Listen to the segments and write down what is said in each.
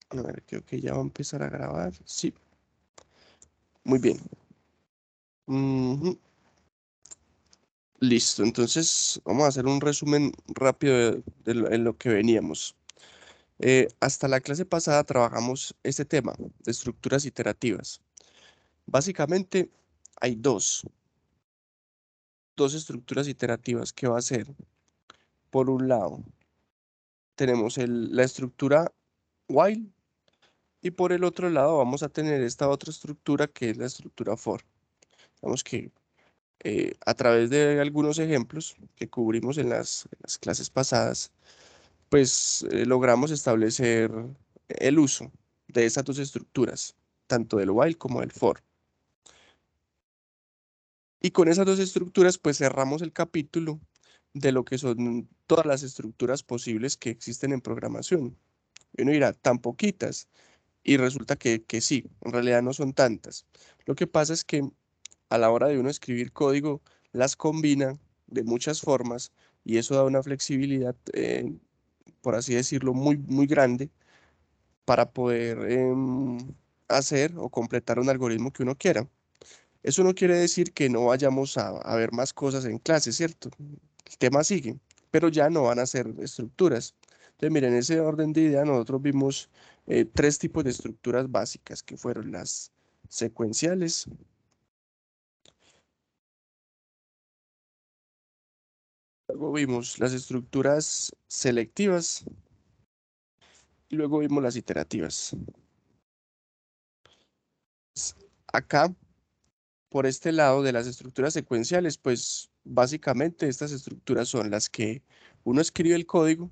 A ver, creo que ya va a empezar a grabar. Sí, muy bien. Ujú. Listo, entonces vamos a hacer un resumen rápido en lo que veníamos. Hasta la clase pasada trabajamos este tema de estructuras iterativas. Básicamente hay dos estructuras iterativas que va a ser, por un lado, tenemos la estructura while y por el otro lado vamos a tener esta otra estructura que es la estructura for. Digamos que a través de algunos ejemplos que cubrimos en las clases pasadas, pues logramos establecer el uso de esas dos estructuras, tanto del while como del for. Y con esas dos estructuras, pues cerramos el capítulo de lo que son todas las estructuras posibles que existen en programación. Y uno dirá, tan poquitas. Y resulta que sí, en realidad no son tantas. Lo que pasa es que a la hora de uno escribir código, las combina de muchas formas y eso da una flexibilidad, por así decirlo, muy, muy grande para poder hacer o completar un algoritmo que uno quiera. Eso no quiere decir que no vayamos a ver más cosas en clase, ¿cierto? El tema sigue, pero ya no van a ser estructuras. Entonces, miren, en ese orden de idea nosotros vimos tres tipos de estructuras básicas, que fueron las secuenciales, luego vimos las estructuras selectivas y luego vimos las iterativas. Acá, por este lado de las estructuras secuenciales, pues básicamente estas estructuras son las que uno escribe el código,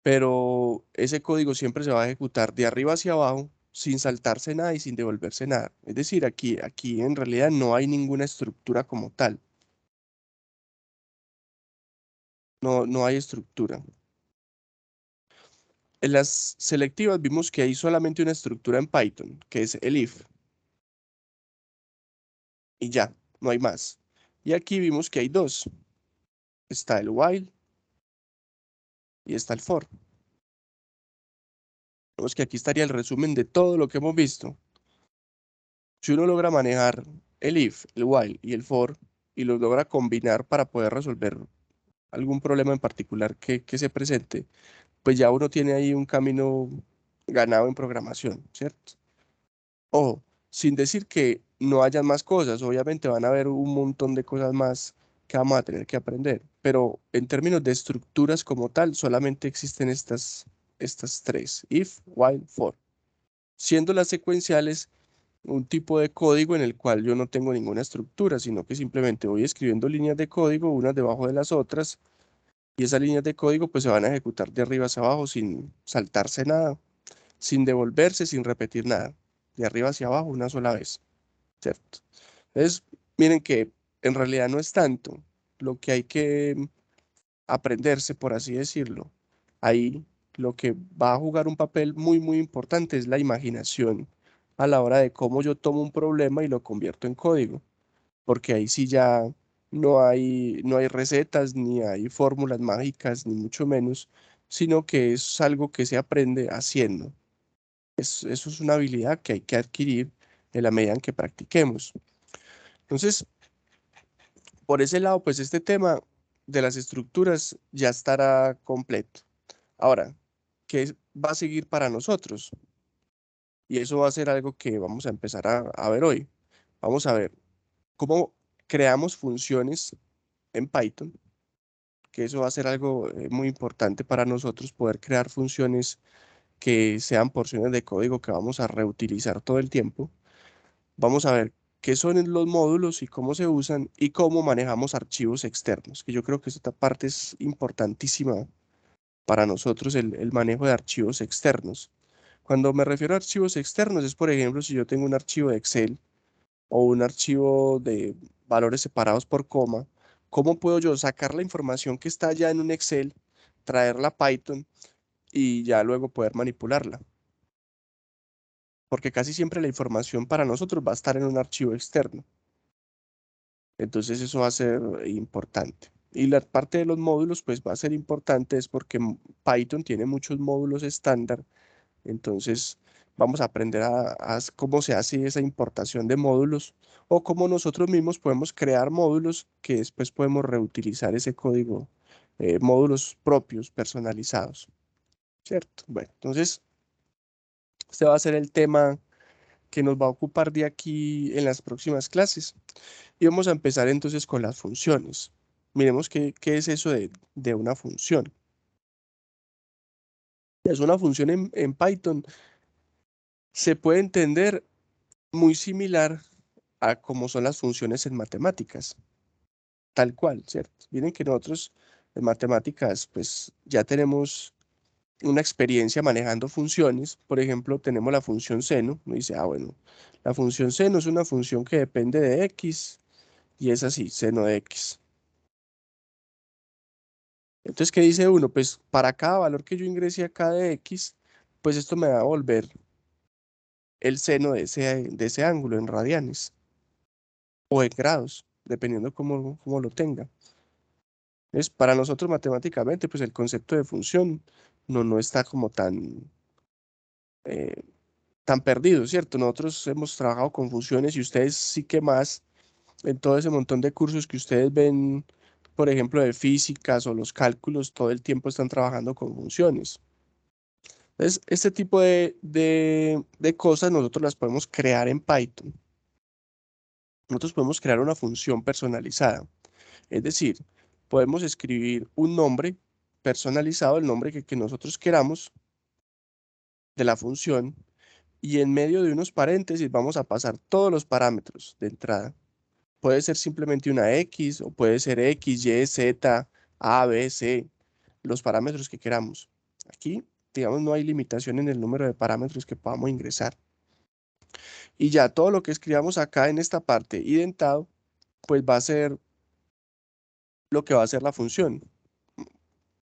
pero ese código siempre se va a ejecutar de arriba hacia abajo sin saltarse nada y sin devolverse nada. Es decir, aquí en realidad no hay ninguna estructura como tal, no hay estructura. En las selectivas vimos que hay solamente una estructura en Python, que es el if, y ya, no hay más. Y aquí vimos que hay dos, está el while y está el for. Vemos que aquí estaría el resumen de todo lo que hemos visto. Si uno logra manejar el if, el while y el for, y los logra combinar para poder resolver algún problema en particular que se presente, pues ya uno tiene ahí un camino ganado en programación, ¿cierto? Ojo, sin decir que no hayan más cosas, obviamente van a haber un montón de cosas más que vamos a tener que aprender, pero en términos de estructuras como tal, solamente existen estas tres, if, while, for, siendo las secuenciales un tipo de código en el cual yo no tengo ninguna estructura, sino que simplemente voy escribiendo líneas de código unas debajo de las otras y esas líneas de código pues se van a ejecutar de arriba hacia abajo sin saltarse nada, sin devolverse, sin repetir nada, de arriba hacia abajo una sola vez, ¿cierto? Entonces, miren que en realidad no es tanto lo que hay que aprenderse, por así decirlo. Ahí lo que va a jugar un papel muy, muy importante es la imaginación a la hora de cómo yo tomo un problema y lo convierto en código, porque ahí sí ya no hay recetas, ni hay fórmulas mágicas, ni mucho menos, sino que es algo que se aprende haciendo. Eso es una habilidad que hay que adquirir en la medida en que practiquemos. Entonces, por ese lado, pues este tema de las estructuras ya estará completo. Ahora, ¿qué va a seguir para nosotros? Y eso va a ser algo que vamos a empezar a ver hoy. Vamos a ver cómo creamos funciones en Python, que eso va a ser algo muy importante para nosotros, poder crear funciones que sean porciones de código que vamos a reutilizar todo el tiempo. Vamos a ver qué son los módulos y cómo se usan y cómo manejamos archivos externos, que yo creo que esta parte es importantísima para nosotros, el manejo de archivos externos. Cuando me refiero a archivos externos es, por ejemplo, si yo tengo un archivo de Excel o un archivo de valores separados por coma, ¿cómo puedo yo sacar la información que está ya en un Excel, traerla a Python y ya luego poder manipularla? Porque casi siempre la información para nosotros va a estar en un archivo externo. Entonces eso va a ser importante. Y la parte de los módulos, pues va a ser importante es porque Python tiene muchos módulos estándar Entonces vamos a aprender a cómo se hace esa importación de módulos o cómo nosotros mismos podemos crear módulos que después podemos reutilizar ese código, módulos propios, personalizados, ¿cierto? Bueno, entonces este va a ser el tema que nos va a ocupar de aquí en las próximas clases. Y vamos a empezar entonces con las funciones. Miremos qué es eso de una función. Es una función en Python. Se puede entender muy similar a cómo son las funciones en matemáticas, tal cual, ¿cierto? Miren que nosotros en matemáticas pues ya tenemos una experiencia manejando funciones. Por ejemplo, tenemos la función seno. Uno dice, ah, bueno, la función seno es una función que depende de x y es así, seno de x. Entonces, ¿qué dice uno? Pues para cada valor que yo ingrese acá de x, pues esto me va a volver el seno de ese ángulo en radianes o en grados, dependiendo cómo lo tenga. Es para nosotros matemáticamente, pues el concepto de función no está como eh, tan perdido, ¿cierto? Nosotros hemos trabajado con funciones y ustedes sí que más en todo ese montón de cursos que ustedes ven, por ejemplo, de físicas o los cálculos, todo el tiempo están trabajando con funciones. Entonces, este tipo de cosas nosotros las podemos crear en Python. Nosotros podemos crear una función personalizada. Es decir, podemos escribir un nombre personalizado, el nombre que nosotros queramos de la función, y en medio de unos paréntesis vamos a pasar todos los parámetros de entrada. Puede ser simplemente una X o puede ser X, Y, Z, A, B, C, los parámetros que queramos. Aquí, digamos, no hay limitación en el número de parámetros que podamos ingresar. Y ya todo lo que escribamos acá en esta parte identado, pues va a ser lo que va a ser la función.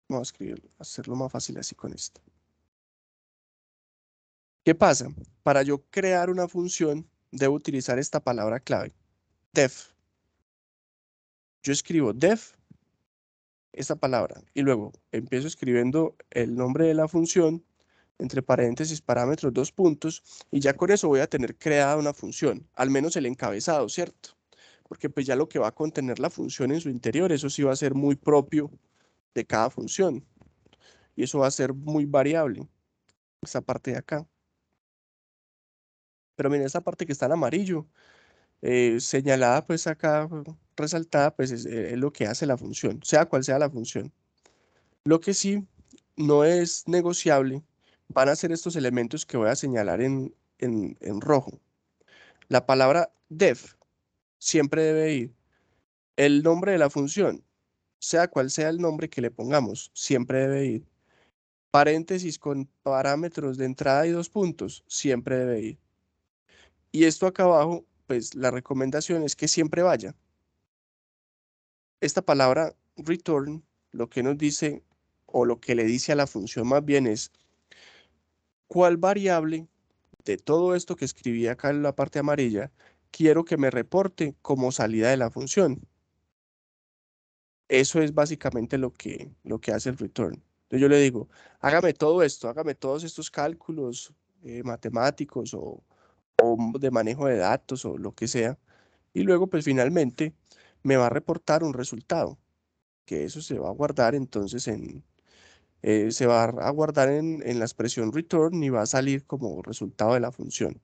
Vamos a escribir, hacerlo más fácil así con esto. ¿Qué pasa? Para yo crear una función, debo utilizar esta palabra clave, def. Yo escribo def, esta palabra, y luego empiezo escribiendo el nombre de la función, entre paréntesis, parámetros, dos puntos, y ya con eso voy a tener creada una función, al menos el encabezado, ¿cierto? Porque pues ya lo que va a contener la función en su interior, eso sí va a ser muy propio de cada función, y eso va a ser muy variable, esta parte de acá. Pero miren, esta parte que está en amarillo, señalada pues acá, resaltada, pues es lo que hace la función, sea cual sea la función. Lo que sí no es negociable van a ser estos elementos que voy a señalar en rojo. La palabra def siempre debe ir. El nombre de la función, sea cual sea el nombre que le pongamos, siempre debe ir. Paréntesis con parámetros de entrada y dos puntos, siempre debe ir. Y esto acá abajo, pues la recomendación es que siempre vaya. Esta palabra return, lo que nos dice, o lo que le dice a la función más bien es, ¿cuál variable de todo esto que escribí acá en la parte amarilla quiero que me reporte como salida de la función? Eso es básicamente lo que hace el return. Entonces yo le digo, hágame todo esto, hágame todos estos cálculos matemáticos o de manejo de datos o lo que sea. Y luego, pues finalmente, me va a reportar un resultado, que eso se va a guardar entonces se va a guardar en la expresión return y va a salir como resultado de la función.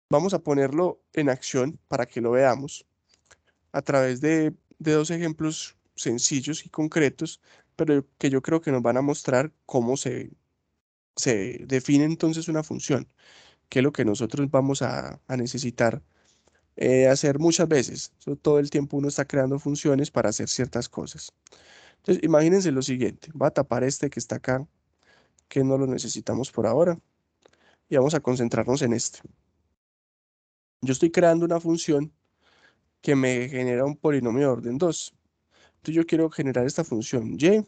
Vamos a ponerlo en acción para que lo veamos a través de dos ejemplos sencillos y concretos, pero que yo creo que nos van a mostrar cómo se define entonces una función, que es lo que nosotros vamos a necesitar hacer muchas veces. Todo el tiempo uno está creando funciones para hacer ciertas cosas. Entonces, imagínense lo siguiente, va a tapar este que está acá, que no lo necesitamos por ahora, y vamos a concentrarnos en este. Yo estoy creando una función que me genera un polinomio de orden 2. Entonces yo quiero generar esta función y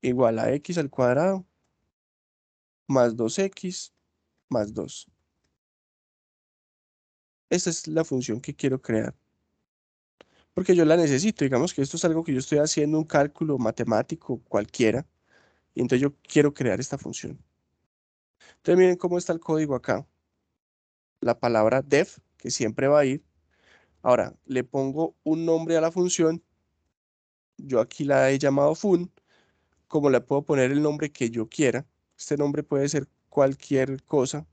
igual a x al cuadrado más 2x más 2. Esta es la función que quiero crear, porque yo la necesito. Digamos que esto es algo que yo estoy haciendo, un cálculo matemático cualquiera, Y entonces yo quiero crear esta función. Entonces miren cómo está el código acá. La palabra def, que siempre va a ir. Ahora, le pongo un nombre a la función. Yo aquí la he llamado fun. Como le puedo poner el nombre que yo quiera. Este nombre puede ser cualquier cosa.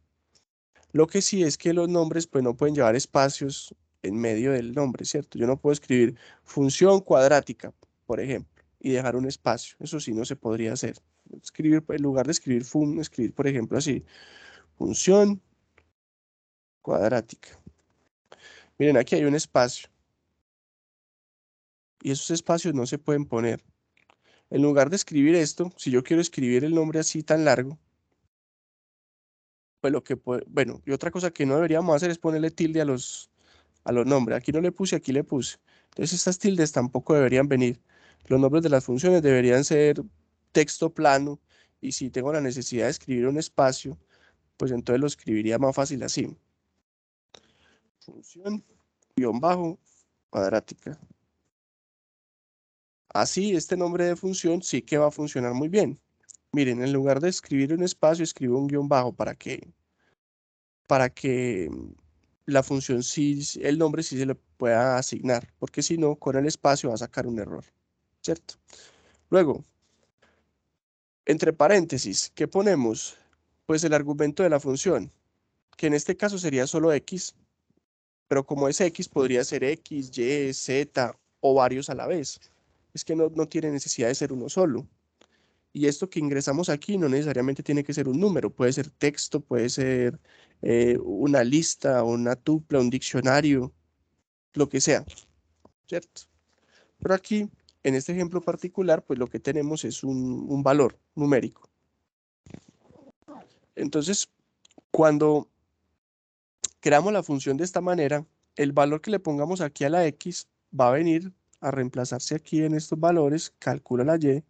Lo que sí es que los nombres pues no pueden llevar espacios en medio del nombre, ¿cierto? Yo no puedo escribir función cuadrática, por ejemplo, y dejar un espacio. Eso sí no se podría hacer. Escribir, en lugar de escribir fun, escribir, por ejemplo, así, función cuadrática. Miren, aquí hay un espacio y esos espacios no se pueden poner. En lugar de escribir esto, si yo quiero escribir el nombre así tan largo, pues lo que bueno, y otra cosa que no deberíamos hacer es ponerle tilde a los nombres. Aquí no le puse, aquí le puse. Entonces estas tildes tampoco deberían venir. Los nombres de las funciones deberían ser texto plano y si tengo la necesidad de escribir un espacio, pues entonces lo escribiría más fácil así. Función, guión bajo, cuadrática. Así este nombre de función sí que va a funcionar muy bien. Miren, en lugar de escribir un espacio, escribo un guión bajo para que la función sí, el nombre sí se le pueda asignar, porque si no, con el espacio va a sacar un error, ¿cierto? Luego, entre paréntesis, ¿qué ponemos? Pues el argumento de la función, que en este caso sería solo x, pero como es x, podría ser x, y, z o varios a la vez. Es que no tiene necesidad de ser uno solo. Y esto que ingresamos aquí no necesariamente tiene que ser un número, puede ser texto, puede ser una lista, una tupla, un diccionario, lo que sea, ¿cierto? Pero aquí, en este ejemplo particular, pues lo que tenemos es un valor numérico. Entonces, cuando creamos la función de esta manera, el valor que le pongamos aquí a la x va a venir a reemplazarse aquí en estos valores, calcula la y,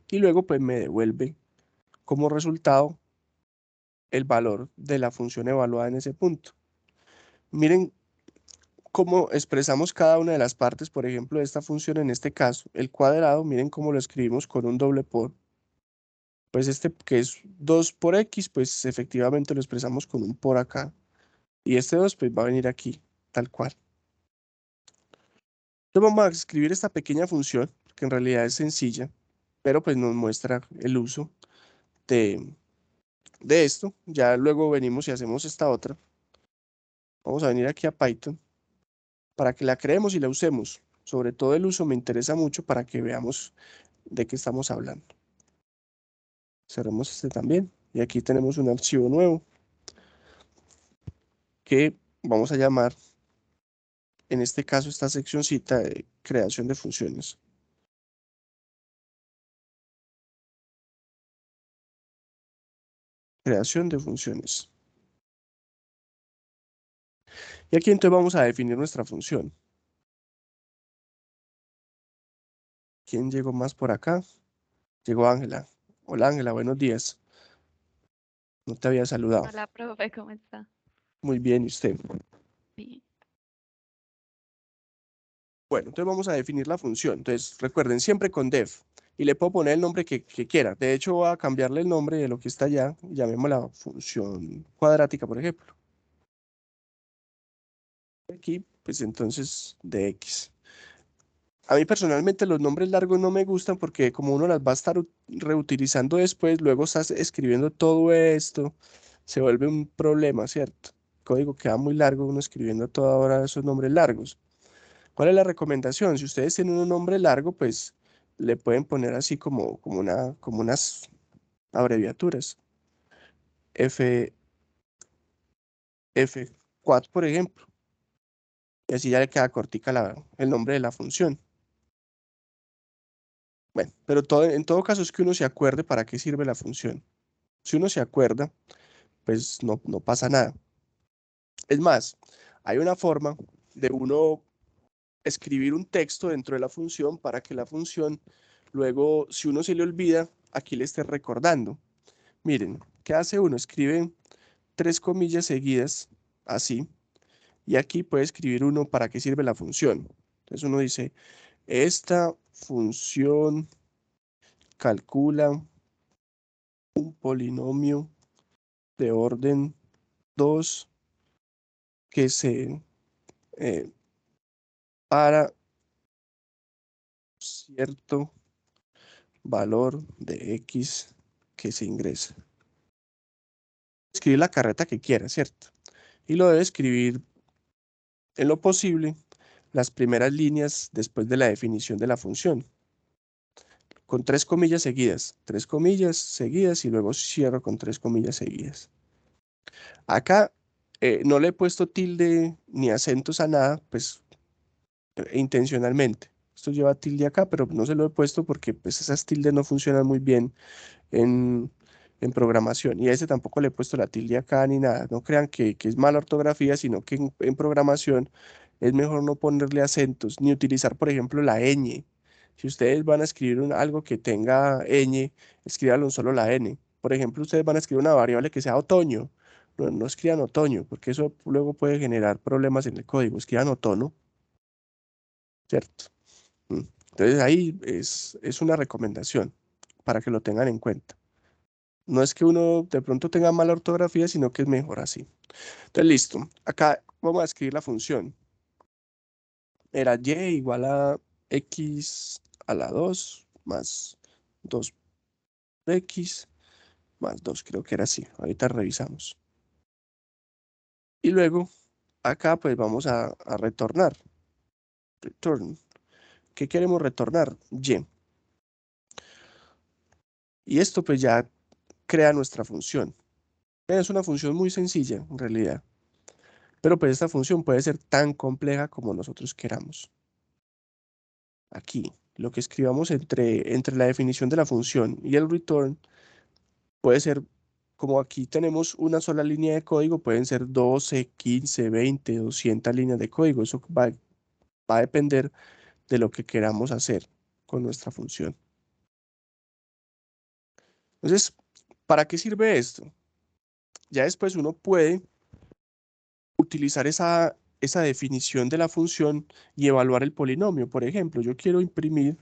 y luego pues me devuelve como resultado el valor de la función evaluada en ese punto. Miren cómo expresamos cada una de las partes, por ejemplo, de esta función, en este caso, el cuadrado, miren cómo lo escribimos con un doble por. Pues este que es 2 por x, pues efectivamente lo expresamos con un por acá. Y este 2 pues va a venir aquí, tal cual. Entonces vamos a escribir esta pequeña función, que en realidad es sencilla, pero pues nos muestra el uso de, de esto. Ya luego venimos y hacemos esta otra. Vamos a venir aquí a Python para que la creemos y la usemos. Sobre todo el uso me interesa mucho para que veamos de qué estamos hablando. Cerramos este también. Y aquí tenemos un archivo nuevo que vamos a llamar, en este caso, esta seccioncita de creación de funciones. Creación de funciones. Y aquí entonces vamos a definir nuestra función. ¿Quién llegó más por acá? Llegó Ángela. Hola Ángela, buenos días. No te había saludado. Hola, profe, ¿cómo está? Muy bien, ¿y usted? Bien. Bueno, entonces vamos a definir la función. Entonces recuerden, siempre con def. Y le puedo poner el nombre que quiera. De hecho, voy a cambiarle el nombre de lo que está allá. Llamémosla función cuadrática, por ejemplo. Aquí, pues entonces de x. A mí personalmente los nombres largos no me gustan porque como uno las va a estar reutilizando después, luego estás escribiendo todo esto, se vuelve un problema, ¿cierto? El código queda muy largo uno escribiendo toda hora esos nombres largos. ¿Cuál es la recomendación? Si ustedes tienen un nombre largo, pues le pueden poner así como unas abreviaturas. F, F4, por ejemplo. Y así ya le queda cortica el nombre de la función. Bueno, pero en todo caso es que uno se acuerde para qué sirve la función. Si uno se acuerda, pues no pasa nada. Es más, hay una forma de uno escribir un texto dentro de la función para que la función luego, si uno se le olvida, aquí le esté recordando. Miren, ¿qué hace uno? Escribe 3 comillas seguidas, así, y aquí puede escribir uno para qué sirve la función. Entonces uno dice, esta función calcula un polinomio de orden 2 que se para cierto valor de X que se ingresa. Escribir la carreta que quiera, ¿cierto? Y lo debe escribir en lo posible las primeras líneas después de la definición de la función, con 3 comillas seguidas y luego cierro con 3 comillas seguidas. Acá no le he puesto tilde ni acentos a nada, pues intencionalmente. Esto lleva tilde acá, pero no se lo he puesto porque pues esas tildes no funcionan muy bien en, en programación. Y a ese tampoco le he puesto la tilde acá ni nada. No crean que es mala ortografía, sino que en programación es mejor no ponerle acentos, ni utilizar, por ejemplo, la ñ. Si ustedes van a escribir algo que tenga ñ, escríbanlo solo la n. Por ejemplo, ustedes van a escribir una variable que sea otoño. No, no escriban otoño, porque eso luego puede generar problemas en el código. Escriban otono, ¿cierto? Entonces ahí es una recomendación para que lo tengan en cuenta. No es que uno de pronto tenga mala ortografía, sino que es mejor así. Entonces, listo. Acá vamos a escribir la función. Era y igual a x a la 2 más 2x más 2. Creo que era así. Ahorita revisamos. Y luego, acá pues vamos a retornar. Return. ¿Qué queremos retornar? Y. Y esto pues ya crea nuestra función. Es una función muy sencilla, en realidad. Pero pues esta función puede ser tan compleja como nosotros queramos. Aquí, lo que escribamos entre la definición de la función y el return puede ser, como aquí tenemos una sola línea de código, pueden ser 12, 15, 20, 200 líneas de código. Eso va a depender de lo que queramos hacer con nuestra función. Entonces, ¿para qué sirve esto? Ya después uno puede utilizar esa definición de la función y evaluar el polinomio. Por ejemplo, yo quiero imprimir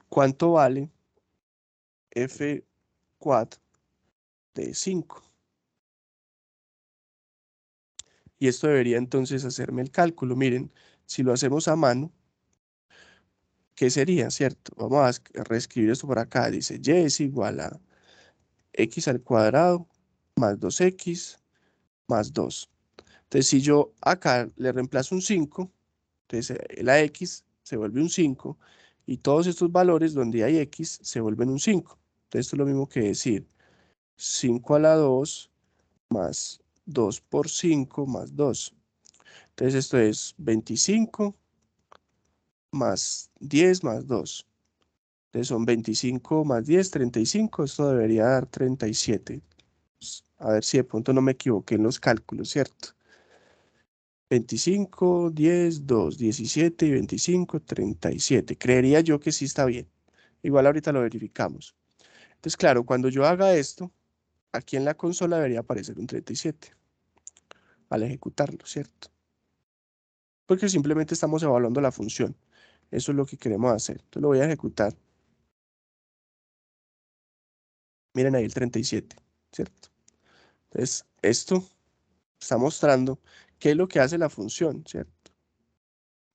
cuánto vale f quad de 5. Y esto debería entonces hacerme el cálculo. Miren, si lo hacemos a mano, ¿qué sería, cierto? Vamos a reescribir esto por acá. Dice y es igual a x al cuadrado más 2x más 2. Entonces, si yo acá le reemplazo un 5, entonces la x se vuelve un 5 y todos estos valores donde hay x se vuelven un 5. Entonces, esto es lo mismo que decir 5 a la 2 más 2 por 5 más 2. Entonces, esto es 25 más 10 más 2. Entonces, son 25 más 10, 35. Esto debería dar 37. A ver si de pronto no me equivoqué en los cálculos, ¿cierto? 25, 10, 2, 17 y 25, 37. Creería yo que sí está bien. Igual ahorita lo verificamos. Entonces, claro, cuando yo haga esto, aquí en la consola debería aparecer un 37 al ejecutarlo, ¿cierto? Porque simplemente estamos evaluando la función. Eso es lo que queremos hacer. Entonces lo voy a ejecutar. Miren ahí el 37, ¿cierto? Entonces, esto está mostrando qué es lo que hace la función, ¿cierto?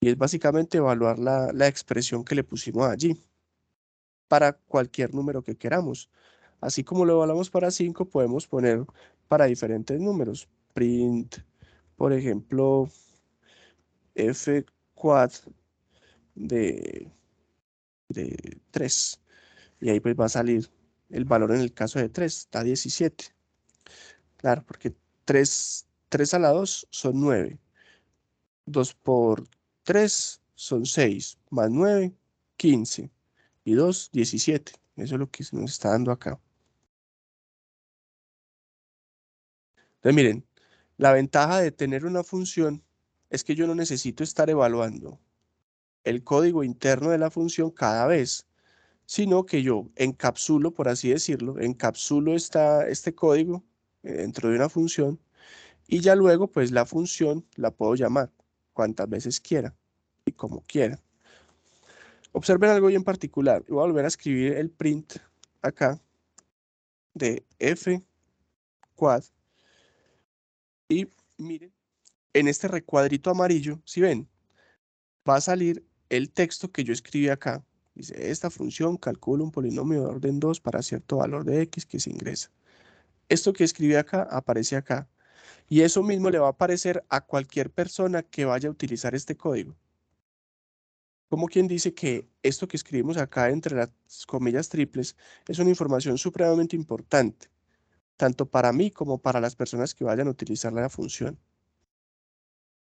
Y es básicamente evaluar la expresión que le pusimos allí para cualquier número que queramos. Así como lo evaluamos para 5, podemos poner para diferentes números. Print, por ejemplo, f quad de, de 3. Y ahí pues va a salir el valor en el caso de 3, está 17. Claro, porque 3 a la 2 son 9. 2 por 3 son 6, más 9, 15. Y 2, 17. Eso es lo que se nos está dando acá. Entonces, miren, la ventaja de tener una función es que yo no necesito estar evaluando el código interno de la función cada vez, sino que yo encapsulo, por así decirlo, encapsulo este código dentro de una función y ya luego pues la función la puedo llamar cuantas veces quiera y como quiera. Observen algo bien particular. Voy a volver a escribir el print acá de f quad. Y miren, en este recuadrito amarillo, si ven, va a salir el texto que yo escribí acá. Dice, esta función calcula un polinomio de orden 2 para cierto valor de x que se ingresa. Esto que escribí acá aparece acá. Y eso mismo le va a aparecer a cualquier persona que vaya a utilizar este código. Como quien dice que esto que escribimos acá entre las comillas triples es una información supremamente importante, tanto para mí como para las personas que vayan a utilizar la función.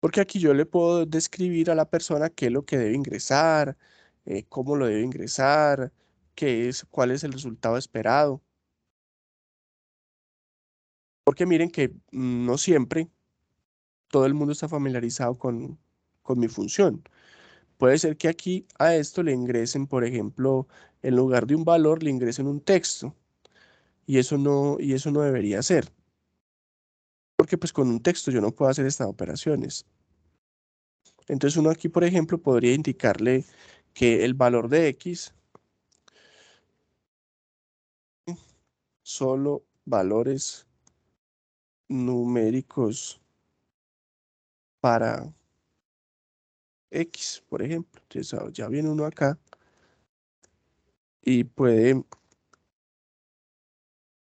Porque aquí yo le puedo describir a la persona qué es lo que debe ingresar, cómo lo debe ingresar, cuál es el resultado esperado. Porque miren que no siempre todo el mundo está familiarizado con mi función. Puede ser que aquí a esto le ingresen, por ejemplo, en lugar de un valor, le ingresen un texto. Y eso no debería ser. Porque pues con un texto yo no puedo hacer estas operaciones. Entonces uno aquí, por ejemplo, podría indicarle que el valor de x, solo valores numéricos para x, por ejemplo. Entonces ya viene uno acá y puede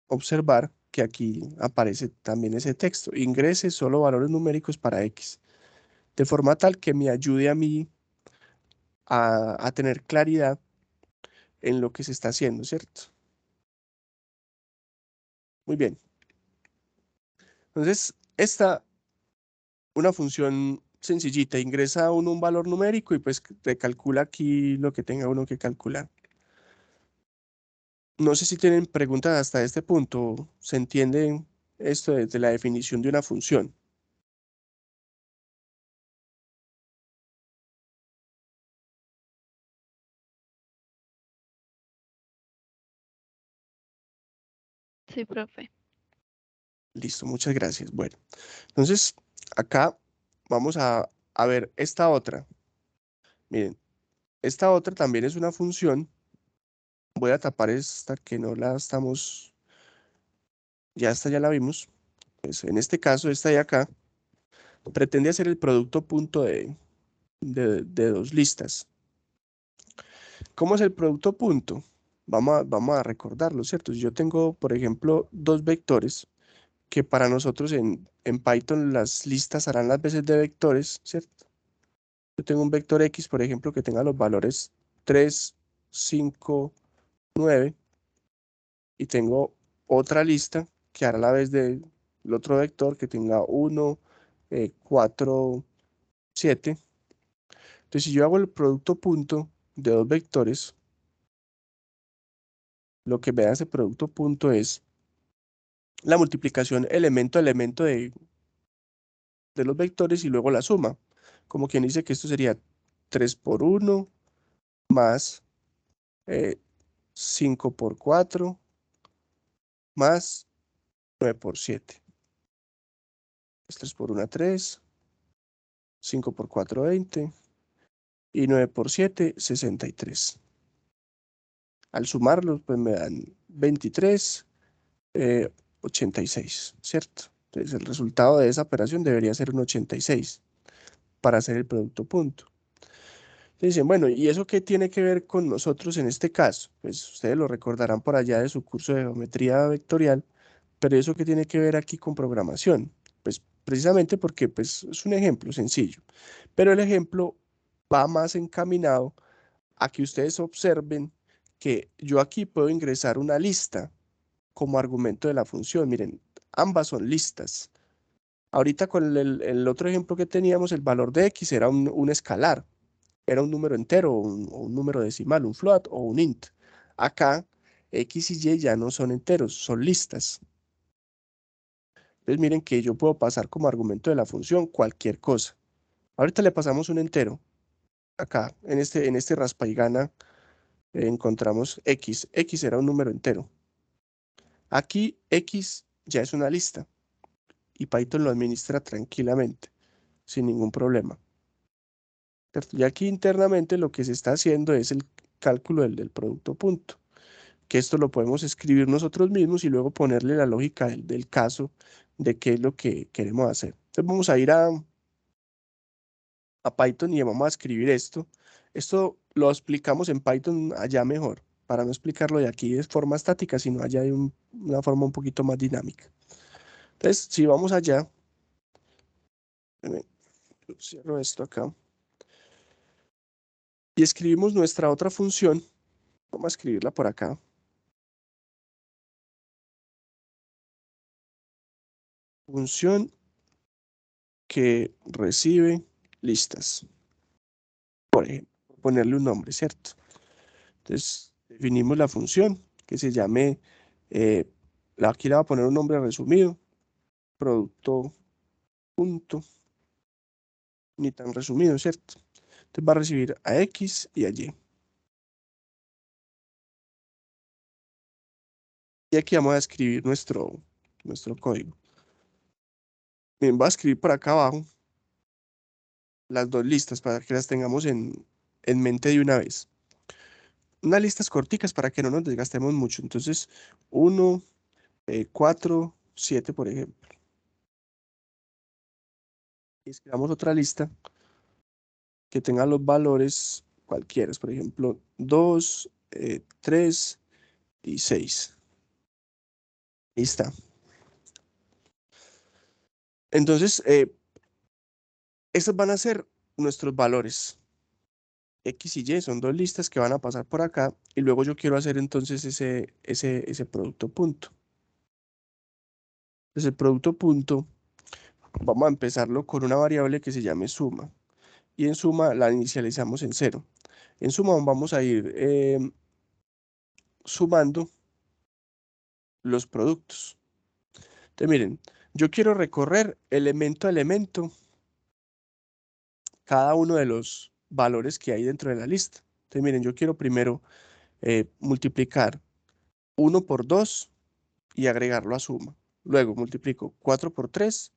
observar que aquí aparece también ese texto. Ingrese solo valores numéricos para x. De forma tal que me ayude a mí a tener claridad en lo que se está haciendo, ¿cierto? Muy bien. Entonces, esta, una función sencillita, ingresa uno un valor numérico y pues te calcula aquí lo que tenga uno que calcular. No sé si tienen preguntas hasta este punto. ¿Se entiende esto desde la definición de una función? Sí, profe. Listo, muchas gracias. Bueno, entonces acá vamos a ver esta otra. Miren, esta otra también es una función. Voy a tapar esta que no la estamos, ya esta ya la vimos. Pues en este caso, esta de acá pretende hacer el producto punto de dos listas. ¿Cómo es el producto punto? Vamos a recordarlo, ¿cierto? Si yo tengo, por ejemplo, dos vectores, que para nosotros en Python las listas harán las veces de vectores, ¿cierto? Yo tengo un vector X, por ejemplo, que tenga los valores 3, 5, 9, y tengo otra lista que hará la vez del otro vector que tenga 1, 4, 7. Entonces, si yo hago el producto punto de dos vectores, lo que me da ese producto punto es la multiplicación elemento a elemento de los vectores y luego la suma. Como quien dice que esto sería 3 por 1 más 5 por 4 más 9 por 7. 3 por 1, 3, 5 por 4, 20 y 9 por 7, 63. Al sumarlos, pues me dan 23, 86, ¿cierto? Entonces el resultado de esa operación debería ser un 86 para hacer el producto punto. Dicen, bueno, ¿y eso qué tiene que ver con nosotros en este caso? Pues ustedes lo recordarán por allá de su curso de geometría vectorial, pero ¿eso qué tiene que ver aquí con programación? Pues precisamente porque pues, es un ejemplo sencillo, pero el ejemplo va más encaminado a que ustedes observen que yo aquí puedo ingresar una lista como argumento de la función. Miren, ambas son listas. Ahorita con el otro ejemplo que teníamos, el valor de x era un escalar, era un número entero o un número decimal, un float o un int. Acá, x y y ya no son enteros, son listas. Entonces miren que yo puedo pasar como argumento de la función cualquier cosa. Ahorita le pasamos un entero. Acá, en este raspa y gana, encontramos x. X era un número entero. Aquí x ya es una lista y Python lo administra tranquilamente, sin ningún problema. ¿Cierto? Y aquí internamente lo que se está haciendo es el cálculo del producto punto, que esto lo podemos escribir nosotros mismos y luego ponerle la lógica del caso de qué es lo que queremos hacer. Entonces vamos a ir a Python y vamos a escribir esto. Esto lo explicamos en Python allá mejor, para no explicarlo de aquí de forma estática, sino allá de una forma un poquito más dinámica. Entonces, si vamos allá, yo cierro esto acá, y escribimos nuestra otra función, vamos a escribirla por acá. Función que recibe listas, por ejemplo, ponerle un nombre, ¿cierto? Entonces, definimos la función que se llame, aquí le voy a poner un nombre resumido, producto punto, ni tan resumido, ¿cierto? Entonces va a recibir a X y a Y. Y aquí vamos a escribir nuestro código. Bien, voy a escribir por acá abajo las dos listas para que las tengamos en mente de una vez. Unas listas corticas para que no nos desgastemos mucho. Entonces, 1, 4, 7, por ejemplo. Y escribamos otra lista que tenga los valores cualquiera, por ejemplo, 2, 3 y 6. Ahí está. Entonces, estos van a ser nuestros valores. X y Y son dos listas que van a pasar por acá y luego yo quiero hacer entonces ese producto punto. Entonces el producto punto, vamos a empezarlo con una variable que se llame suma. Y en suma la inicializamos en 0. En suma vamos a ir sumando los productos. Entonces miren, yo quiero recorrer elemento a elemento cada uno de los valores que hay dentro de la lista. Entonces miren, yo quiero primero multiplicar 1 por 2 y agregarlo a suma. Luego multiplico 4 por 3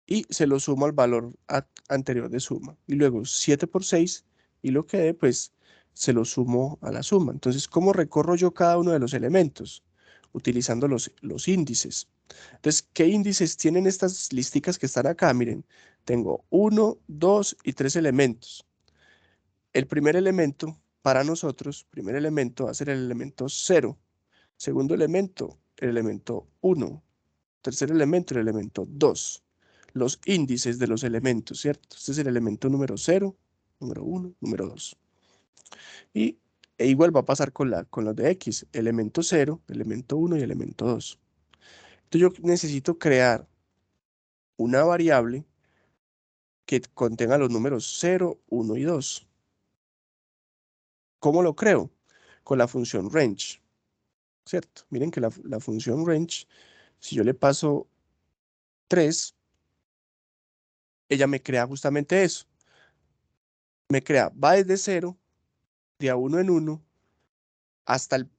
y se lo sumo al valor anterior de suma. Y luego 7 por 6 y lo que dé, pues se lo sumo a la suma. Entonces, ¿cómo recorro yo cada uno de los elementos? Utilizando los índices. Entonces, ¿qué índices tienen estas listicas que están acá? Miren, tengo 1, 2 y 3 elementos. El primer elemento para nosotros, primer elemento va a ser el elemento 0. Segundo elemento, el elemento 1. Tercer elemento, el elemento 2. Los índices de los elementos, ¿cierto? Este es el elemento número 0, número 1, número 2. Y igual va a pasar con los de X, elemento 0, elemento 1 y elemento 2. Entonces yo necesito crear una variable que contenga los números 0, 1 y 2. ¿Cómo lo creo? Con la función range, ¿cierto? Miren que la función range, si yo le paso 3, ella me crea justamente eso. Me crea, va desde 0, de a 1 en 1, hasta el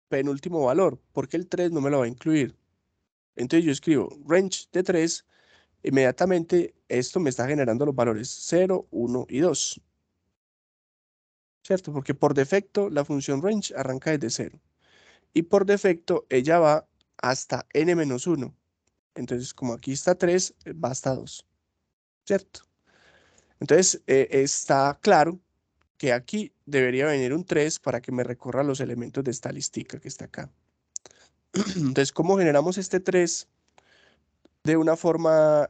penúltimo valor, porque el 3 no me lo va a incluir. Entonces yo escribo range de 3, inmediatamente esto me está generando los valores 0, 1 y 2. ¿Cierto? Porque por defecto la función range arranca desde 0. Y por defecto ella va hasta n-1. Entonces como aquí está 3, va hasta 2. ¿Cierto? Entonces está claro que aquí debería venir un 3 para que me recorra los elementos de esta listica que está acá. Entonces, ¿cómo generamos este 3? De una forma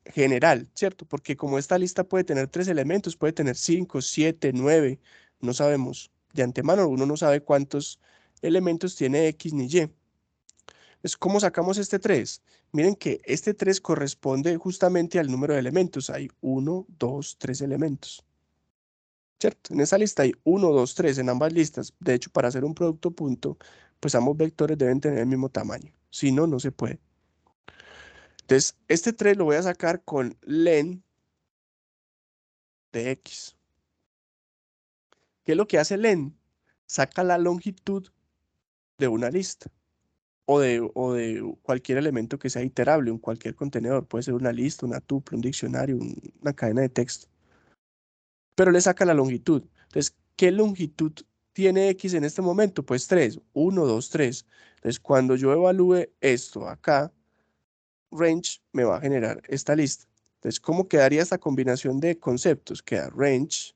general, ¿cierto? Porque como esta lista puede tener 3 elementos, puede tener 5, 7, 9, no sabemos. De antemano uno no sabe cuántos elementos tiene X ni Y. Entonces, ¿cómo sacamos este 3? Miren que este 3 corresponde justamente al número de elementos. Hay 1, 2, 3 elementos. ¿Cierto? En esa lista hay 1, 2, 3 en ambas listas. De hecho, para hacer un producto punto, pues ambos vectores deben tener el mismo tamaño. Si no, no se puede. Entonces, este 3 lo voy a sacar con len de X. ¿Qué es lo que hace len? Saca la longitud de una lista o de cualquier elemento que sea iterable, en cualquier contenedor. Puede ser una lista, una tuple, un diccionario, una cadena de texto. Pero le saca la longitud. Entonces, ¿qué longitud tiene X en este momento? Pues 3, 1, 2, 3. Entonces, cuando yo evalúe esto acá, range me va a generar esta lista. Entonces, ¿cómo quedaría esta combinación de conceptos? Queda range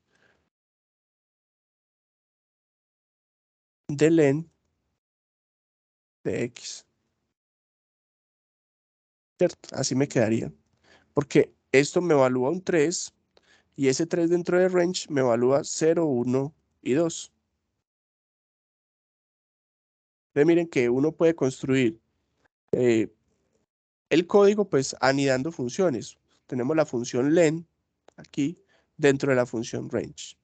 de len de X. ¿Cierto? Así me quedaría. Porque esto me evalúa un 3 y ese 3 dentro de range me evalúa 0, 1 y 2. Entonces miren que uno puede construir el código pues anidando funciones. Tenemos la función len aquí dentro de la función range.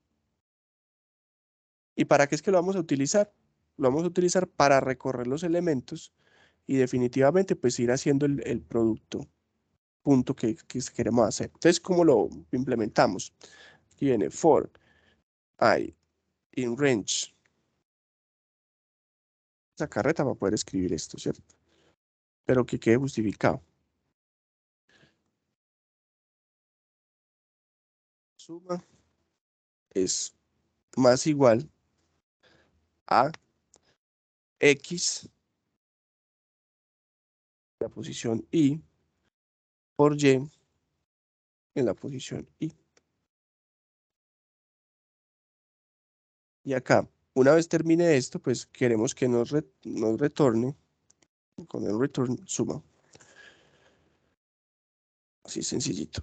¿Y para qué es que lo vamos a utilizar? Lo vamos a utilizar para recorrer los elementos y definitivamente pues ir haciendo el producto punto que queremos hacer. Entonces, ¿cómo lo implementamos? Aquí viene for I in range. Esa carreta para poder escribir esto, ¿cierto? Pero que quede justificado. Suma es más igual a X, la posición Y, por Y en la posición Y. Y acá, una vez termine esto, pues queremos que nos retorne con el return suma. Así sencillito.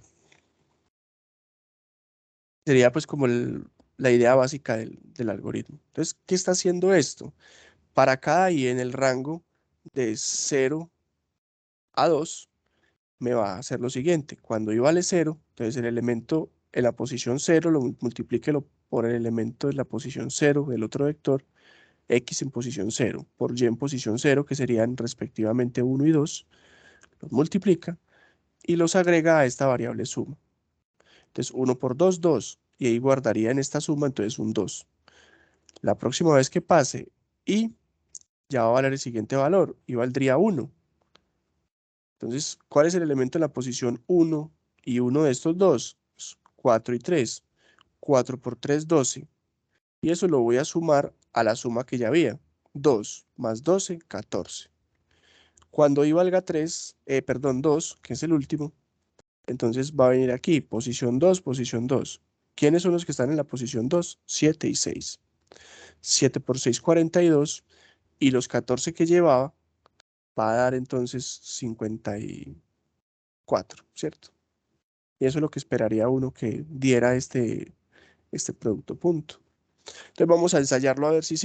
Sería pues como la idea básica del algoritmo. Entonces, ¿qué está haciendo esto? Para cada i en el rango de 0 a 2, me va a hacer lo siguiente. Cuando i vale 0, entonces el elemento en la posición 0 lo multiplíquelo por el elemento de la posición 0 del otro vector, x en posición 0, por y en posición 0, que serían respectivamente 1 y 2, los multiplica y los agrega a esta variable suma. Entonces 1 por 2, 2, y ahí guardaría en esta suma entonces un 2. La próxima vez que pase y ya va a valer el siguiente valor, y valdría 1. Entonces, ¿cuál es el elemento en la posición 1 y uno de estos dos? 4 y 3. 4 por 3, 12. Y eso lo voy a sumar a la suma que ya había. 2 más 12, 14. Cuando i valga 3, perdón, 2, que es el último, entonces va a venir aquí, posición 2, posición 2. ¿Quiénes son los que están en la posición 2? 7 y 6. 7 por 6, 42. Y los 14 que llevaba va a dar entonces 54, ¿cierto? Y eso es lo que esperaría uno que diera este producto punto. Entonces vamos a ensayarlo a ver si es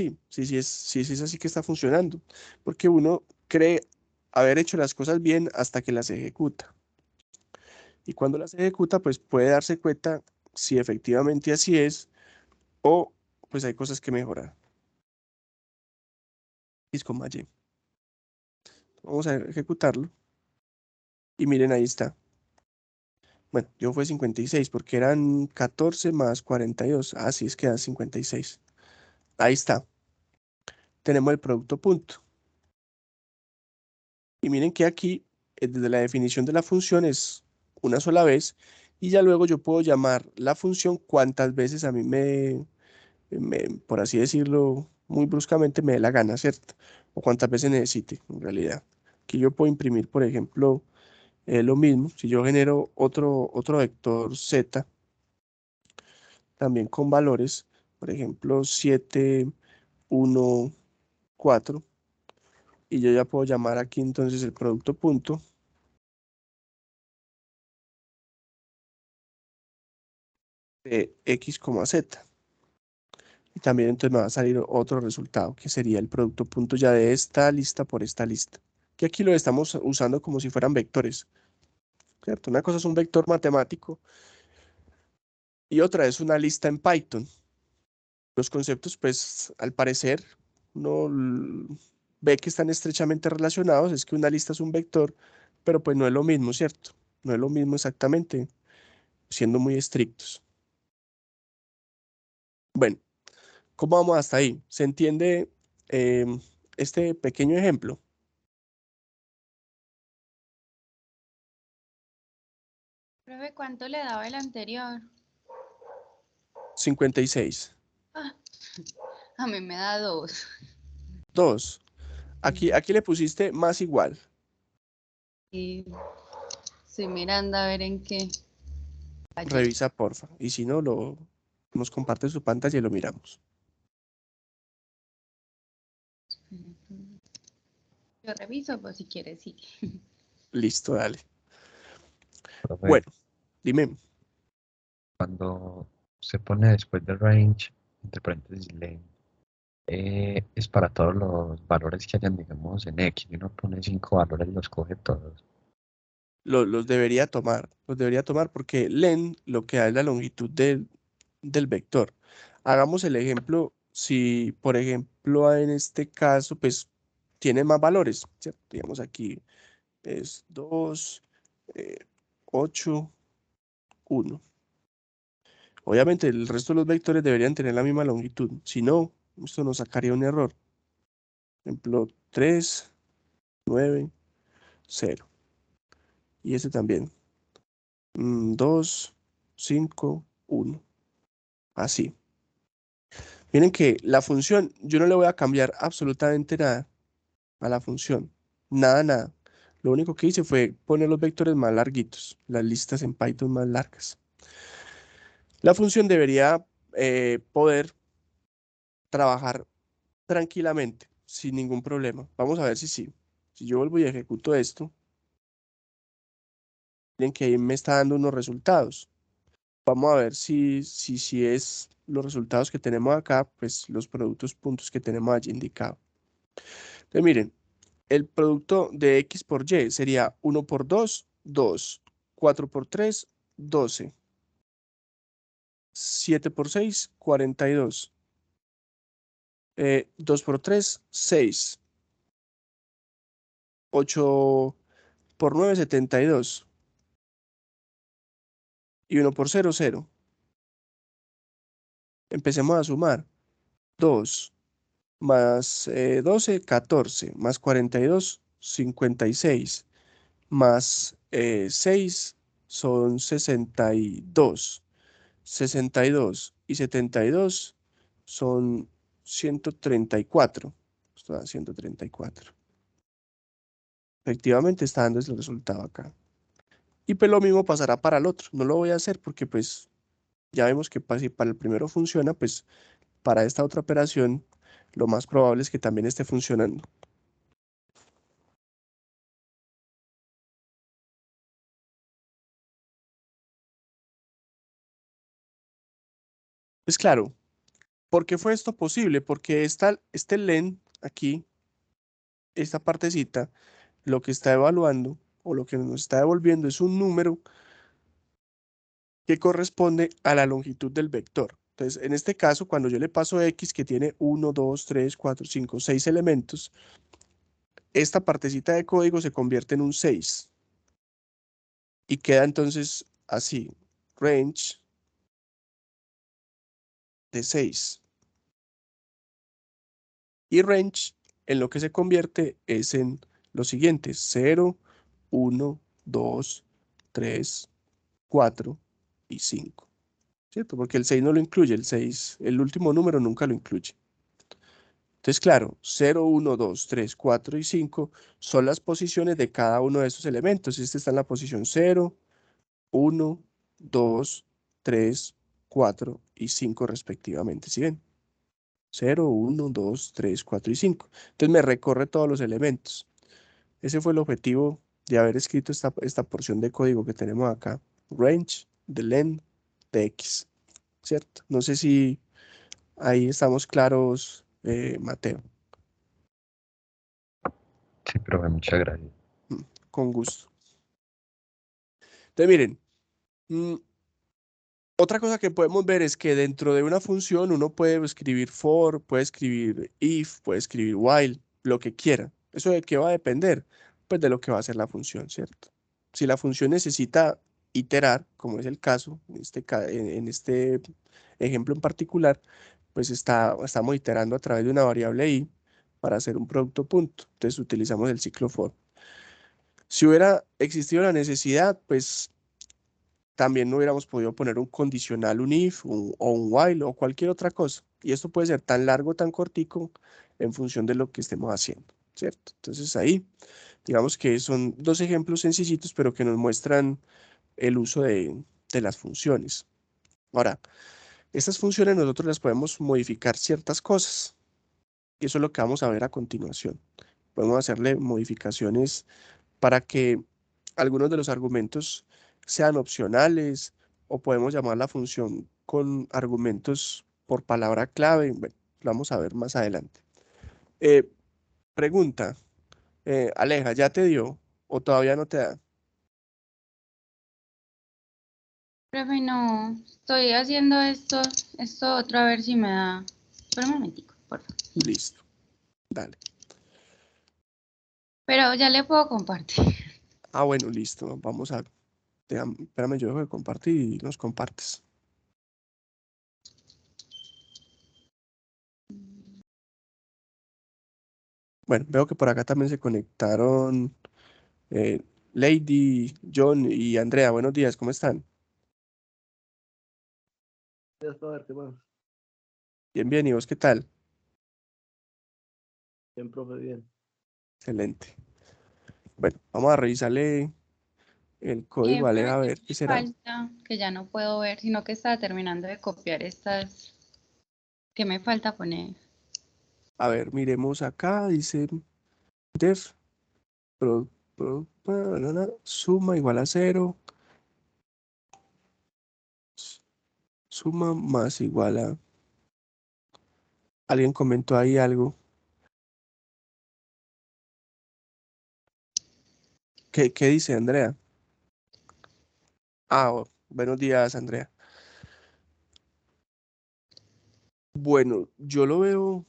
así que está funcionando. Porque uno cree haber hecho las cosas bien hasta que las ejecuta. Y cuando las ejecuta, pues puede darse cuenta si efectivamente así es o pues hay cosas que mejorar. Es con Y. Vamos a ejecutarlo. Y miren, ahí está. Bueno, yo fue 56 porque eran 14 más 42. Así es que da 56. Ahí está. Tenemos el producto punto. Y miren que aquí, desde la definición de la función es una sola vez. Y ya luego yo puedo llamar la función cuantas veces a mí por así decirlo, muy bruscamente me dé la gana, ¿cierto? O cuantas veces necesite, en realidad. Aquí yo puedo imprimir, por ejemplo, lo mismo. Si yo genero otro vector z, también con valores, por ejemplo, 7, 1, 4, y yo ya puedo llamar aquí entonces el producto punto de x, z. Y también entonces me va a salir otro resultado, que sería el producto punto ya de esta lista por esta lista. Que aquí lo estamos usando como si fueran vectores, ¿cierto? Una cosa es un vector matemático y otra es una lista en Python. Los conceptos, pues, al parecer, uno ve que están estrechamente relacionados, es que una lista es un vector, pero pues no es lo mismo, ¿cierto? No es lo mismo exactamente, siendo muy estrictos. Bueno, ¿cómo vamos hasta ahí? ¿Se entiende este pequeño ejemplo? Profe, ¿cuánto le daba el anterior? 56. Ah, A mí me da 2. 2. Aquí le pusiste más igual. Y estoy mirando a ver en qué fallé. Revisa, porfa. Y si no, nos comparte su pantalla y lo miramos. Yo reviso, pues si quieres, sí. Listo, dale. Profe, Bueno, dime. cuando se pone después de range, entre paréntesis, len, es para todos los valores que hayan, digamos, en X. Si uno pone 5 valores, los coge todos. Los debería tomar. Los debería tomar porque len lo que da es la longitud del vector. Hagamos el ejemplo. Si, por ejemplo, en este caso, pues tiene más valores, ¿cierto? Digamos aquí es 2, 8, 1. Obviamente el resto de los vectores deberían tener la misma longitud. Si no, esto nos sacaría un error. Ejemplo 3, 9, 0. Y este también. 2, 5, 1. Así. Miren que la función, yo no le voy a cambiar absolutamente nada a la función. Nada, nada. Lo único que hice fue poner los vectores más larguitos, las listas en Python más largas. La función debería poder trabajar tranquilamente, sin ningún problema. Vamos a ver si sí. Si yo vuelvo y ejecuto esto, miren que ahí me está dando unos resultados. Vamos a ver si es los resultados que tenemos acá, pues los productos puntos que tenemos allí indicado. Entonces miren, el producto de X por Y sería 1 por 2, 2, 4 por 3, 12, 7 por 6, 42, 2 por 3, 6, 8 por 9, 72 y 1 por 0, 0. Empecemos a sumar. 2 más 12, 14, más 42, 56, más 6 son 62. 62 y 72 son 134. Esto da 134. Efectivamente está dando ese resultado acá. Y pues lo mismo pasará para el otro. No lo voy a hacer porque pues ya vemos que si para el primero funciona, pues para esta otra operación lo más probable es que también esté funcionando. Pues claro, ¿por qué fue esto posible? Porque este len aquí, esta partecita, lo que está evaluando o lo que nos está devolviendo es un número que corresponde a la longitud del vector. Entonces, en este caso, cuando yo le paso X que tiene 1, 2, 3, 4, 5, 6 elementos, esta partecita de código se convierte en un 6 y queda entonces así, range de 6. Y range en lo que se convierte es en los siguientes, 0, 1, 2, 3, 4 y 5. ¿Cierto? Porque el 6 no lo incluye, el 6, el último número nunca lo incluye. Entonces, claro, 0, 1, 2, 3, 4 y 5 son las posiciones de cada uno de esos elementos. Este está en la posición 0, 1, 2, 3, 4 y 5 respectivamente. ¿Sí ven? 0, 1, 2, 3, 4 y 5. Entonces me recorre todos los elementos. Ese fue el objetivo de haber escrito esta porción de código que tenemos acá. Range de len de X. ¿Cierto? No sé si ahí estamos claros, Mateo. Sí, profe, muchas gracias. Con gusto. Entonces, miren, otra cosa que podemos ver es que dentro de una función uno puede escribir for, puede escribir if, puede escribir while, lo que quiera. ¿Eso de qué va a depender? Pues de lo que va a hacer la función, ¿cierto? Si la función necesita iterar, como es el caso, en este ejemplo en particular, pues estamos iterando a través de una variable i para hacer un producto punto. Entonces utilizamos el ciclo for. Si hubiera existido la necesidad, pues también no hubiéramos podido poner un condicional, un if o un while o cualquier otra cosa. Y esto puede ser tan largo o tan cortico en función de lo que estemos haciendo, ¿cierto? Entonces ahí, digamos que son dos ejemplos sencillitos, pero que nos muestran el uso de las funciones. Ahora, estas funciones nosotros las podemos modificar ciertas cosas. Y eso es lo que vamos a ver a continuación. Podemos hacerle modificaciones para que algunos de los argumentos sean opcionales o podemos llamar la función con argumentos por palabra clave. Bueno, lo vamos a ver más adelante. Eh, Pregunta, Aleja, ¿ya te dio o todavía no te da? Profe, no, estoy haciendo esto otro a ver si me da. Espera un momentico, por favor. Listo, dale. Pero ya le puedo compartir. Ah, bueno, listo. Vamos a... Espérame, yo dejo de compartir y nos compartes. Bueno, veo que por acá también se conectaron Lady, John y Andrea. Buenos días, ¿cómo están? Bien, bien, ¿y vos qué tal? Bien, profe, bien. Excelente. Bueno, vamos a revisarle el código a Aleja a Profe, ver ¿qué qué me será. falta? Que ya no puedo ver, sino que estaba terminando de copiar estas. ¿Qué me falta poner? A ver, miremos acá, dice def, suma igual a 0, suma más igual a... Alguien comentó ahí algo. ¿Qué dice Andrea? Ah, buenos días, Andrea. Bueno, yo lo veo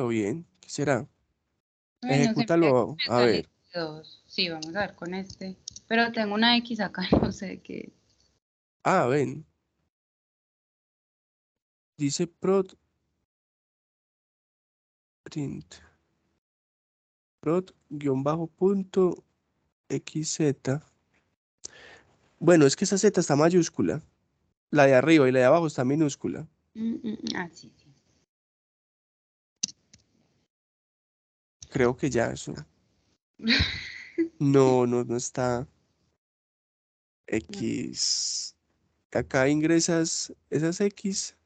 bien. ¿Qué será? Bueno, se mira que Ejecútalo, me a sale ver. 2. Sí, vamos a ver con este. Pero tengo una X acá, no sé qué. Ah, ven. Dice prod print. Prod guión bajo punto xz. Bueno, es que esa z está mayúscula. La de arriba y la de abajo está minúscula. Ah, sí, sí. Creo que ya eso. No, no está X. Acá ingresas esas X.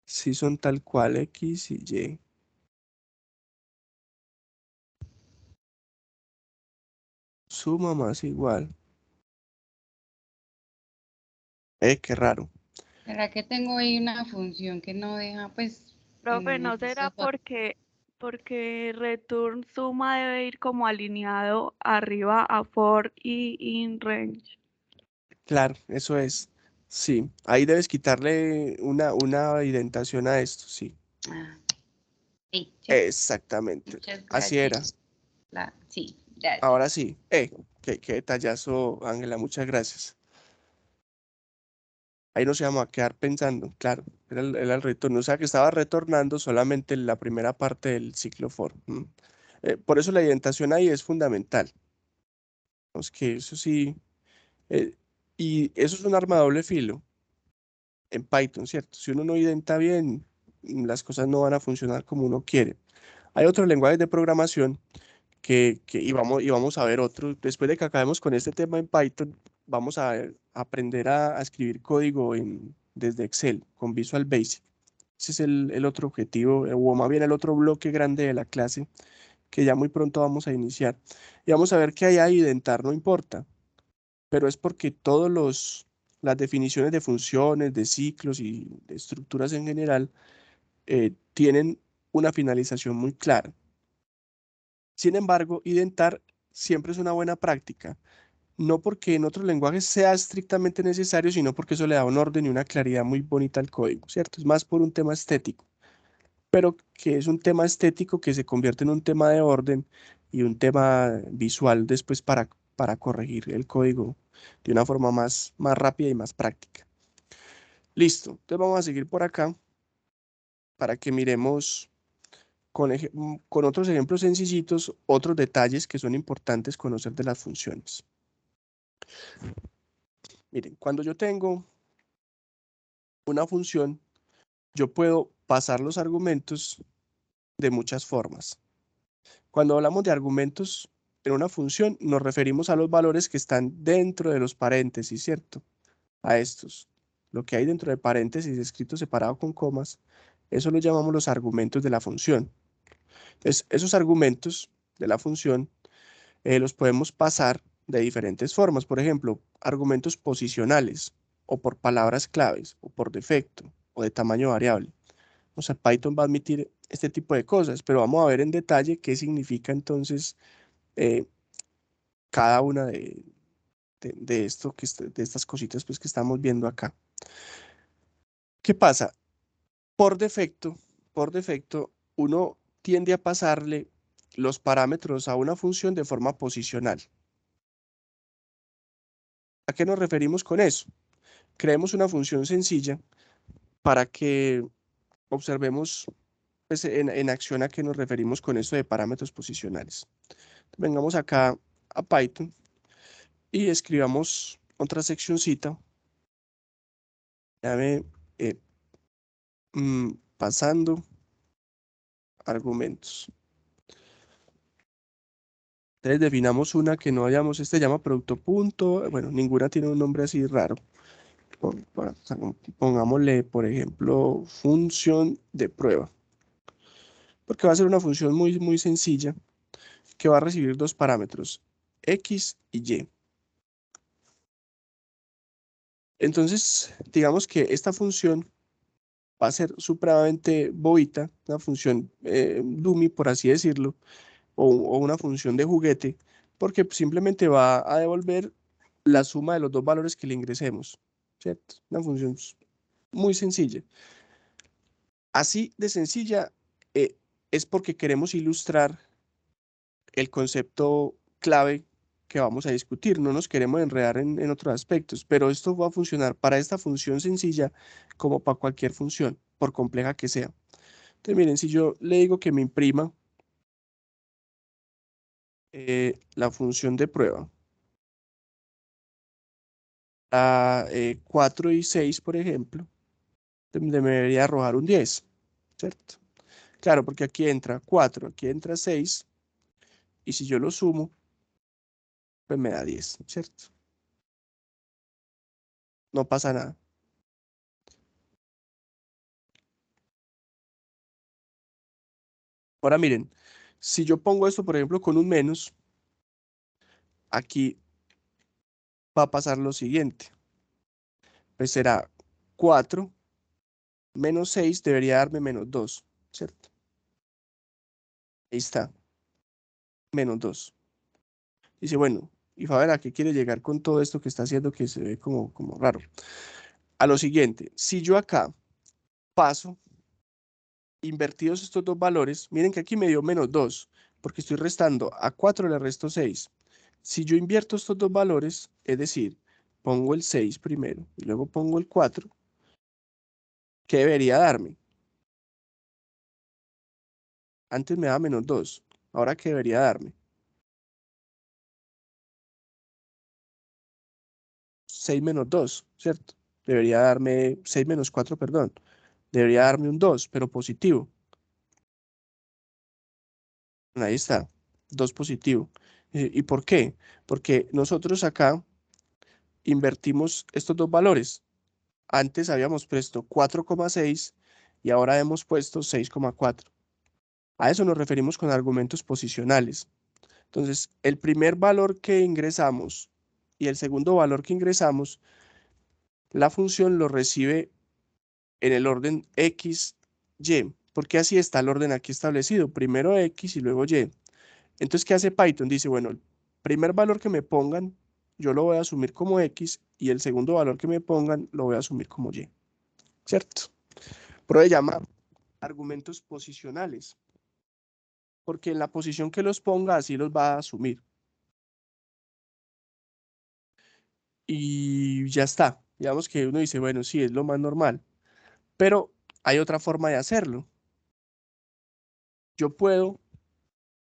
Sí son tal cual X y Y. Suma más igual. Qué raro. ¿Será que tengo ahí una función que no deja, pues, Profe, en ¿no será estos dos? porque return suma debe ir como alineado arriba a for y in range? Claro, eso es. Sí, ahí debes quitarle una indentación a esto, sí. Ah, sí, ¿cierto? Exactamente. Muchas Así era. gracias. Sí, gracias. Ahora sí. Qué detallazo, Ángela, muchas gracias. Ahí nos íbamos a quedar pensando, claro, era el retorno. O sea que estaba retornando solamente la primera parte del ciclo for. Por eso la indentación ahí es fundamental. Es que eso sí. eh, y eso es un arma de doble filo en Python, ¿cierto? Si uno no identa bien, las cosas no van a funcionar como uno quiere. Hay otros lenguajes de programación y vamos a ver otro. Después de que acabemos con este tema en Python, vamos a aprender a escribir código desde Excel con Visual Basic. Ese es el otro objetivo, o más bien el otro bloque grande de la clase que ya muy pronto vamos a iniciar. Y vamos a ver que hay ahí identar, no importa, pero es porque las definiciones de funciones, de ciclos y de estructuras en general tienen una finalización muy clara. Sin embargo, identar siempre es una buena práctica, no porque en otros lenguajes sea estrictamente necesario, sino porque eso le da un orden y una claridad muy bonita al código, ¿cierto? Es más por un tema estético, pero que es un tema estético que se convierte en un tema de orden y un tema visual después para corregir el código de una forma más rápida y más práctica. Listo, entonces vamos a seguir por acá para que miremos con otros ejemplos sencillitos, otros detalles que son importantes conocer de las funciones. Miren, cuando yo tengo una función, yo puedo pasar los argumentos de muchas formas. Cuando hablamos de argumentos en una función, nos referimos a los valores que están dentro de los paréntesis, ¿cierto? A estos. Lo que hay dentro de paréntesis escrito separado con comas, eso lo llamamos los argumentos de la función. Entonces, esos argumentos de la función los podemos pasar de diferentes formas. Por ejemplo, argumentos posicionales, o por palabras claves, o por defecto, o de tamaño variable. O sea, Python va a admitir este tipo de cosas, pero vamos a ver en detalle qué significa entonces eh, cada una de esto de estas cositas pues, que estamos viendo acá. ¿Qué pasa? Por defecto, uno tiende a pasarle los parámetros a una función de forma posicional. ¿A qué nos referimos con eso? Creemos una función sencilla para que observemos pues, en acción a qué nos referimos con esto de parámetros posicionales. Vengamos acá a Python y escribamos otra seccioncita. Llame pasando argumentos. Entonces definamos una que no hayamos, este llama producto punto, bueno, ninguna tiene un nombre así raro. Pongámosle, por ejemplo, función de prueba. Porque va a ser una función muy sencilla que va a recibir dos parámetros, X y Y. Entonces, digamos que esta función va a ser supremamente bobita, una función dummy, por así decirlo, o una función de juguete, porque simplemente va a devolver la suma de los dos valores que le ingresemos, ¿cierto? Una función muy sencilla. Así de sencilla es porque queremos ilustrar el concepto clave que vamos a discutir. No nos queremos enredar en otros aspectos, pero esto va a funcionar para esta función sencilla como para cualquier función, por compleja que sea. Entonces, miren, si yo le digo que me imprima la función de prueba, a 4 y 6, por ejemplo, me debería arrojar un 10, ¿cierto? Claro, porque aquí entra 4, aquí entra 6, y si yo lo sumo, pues me da 10, ¿cierto? No pasa nada. Ahora miren, si yo pongo esto, por ejemplo, con un menos, aquí va a pasar lo siguiente. Pues será 4 menos 6 debería darme menos 2, ¿cierto? Ahí está, menos 2. Dice, bueno, y Faber, ¿a qué quiere llegar con todo esto que está haciendo que se ve como raro? A lo siguiente, si yo acá paso invertidos estos dos valores, miren que aquí me dio menos 2, porque estoy restando a 4 le resto 6. Si yo invierto estos dos valores, es decir, pongo el 6 primero y luego pongo el 4, ¿qué debería darme? Antes me daba menos 2, ahora ¿qué debería darme? 6 menos 2, ¿cierto? Debería darme 6 menos 4, perdón. Debería darme un 2, pero positivo. Ahí está, 2 positivo. ¿Y por qué? Porque nosotros acá invertimos estos dos valores. Antes habíamos puesto 4,6 y ahora hemos puesto 6,4. A eso nos referimos con argumentos posicionales. Entonces, el primer valor que ingresamos y el segundo valor que ingresamos, la función lo recibe en el orden X, Y, porque así está el orden aquí establecido, primero X y luego Y. Entonces, ¿qué hace Python? Dice, bueno, el primer valor que me pongan, yo lo voy a asumir como X y el segundo valor que me pongan, lo voy a asumir como Y, ¿cierto? Pero se llama argumentos posicionales, porque en la posición que los ponga, así los va a asumir. Y ya está. Digamos que uno dice, bueno, sí, es lo más normal, pero hay otra forma de hacerlo. Yo puedo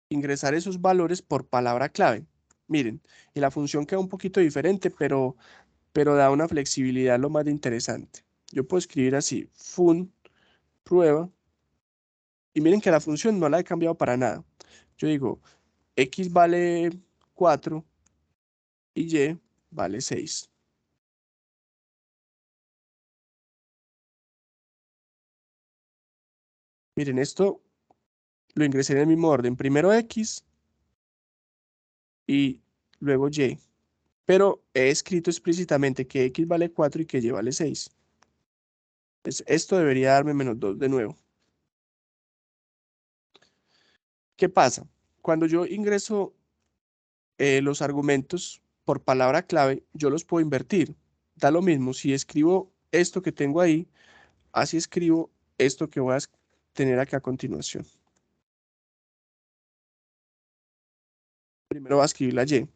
ingresar esos valores por palabra clave. Miren, y la función queda un poquito diferente, pero pero da una flexibilidad lo más de interesante. Yo puedo escribir así, fun prueba, y miren que la función no la he cambiado para nada. Yo digo, x vale 4 y y vale 6. Miren, esto lo ingresé en el mismo orden. Primero x y luego y. Pero he escrito explícitamente que x vale 4 y que y vale 6. Entonces, esto debería darme menos 2 de nuevo. ¿Qué pasa? Cuando yo ingreso los argumentos por palabra clave, yo los puedo invertir. Da lo mismo si escribo esto que tengo ahí, así escribo esto que voy a tener aquí a continuación. Primero voy a escribir la y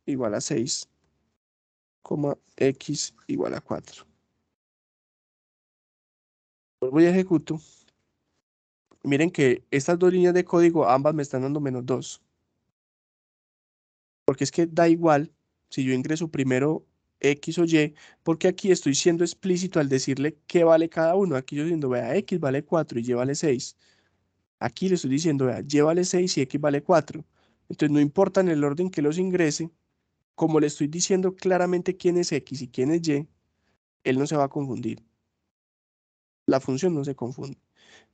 igual a 6, x igual a 4. Vuelvo y ejecuto. Miren que estas dos líneas de código, ambas me están dando menos 2. Porque es que da igual si yo ingreso primero X o Y, porque aquí estoy siendo explícito al decirle qué vale cada uno. Aquí yo estoy diciendo, vea, X vale 4 y Y vale 6. Aquí le estoy diciendo, vea, Y vale 6 y X vale 4. Entonces no importa en el orden que los ingrese, como le estoy diciendo claramente quién es X y quién es Y, él no se va a confundir. La función no se confunde.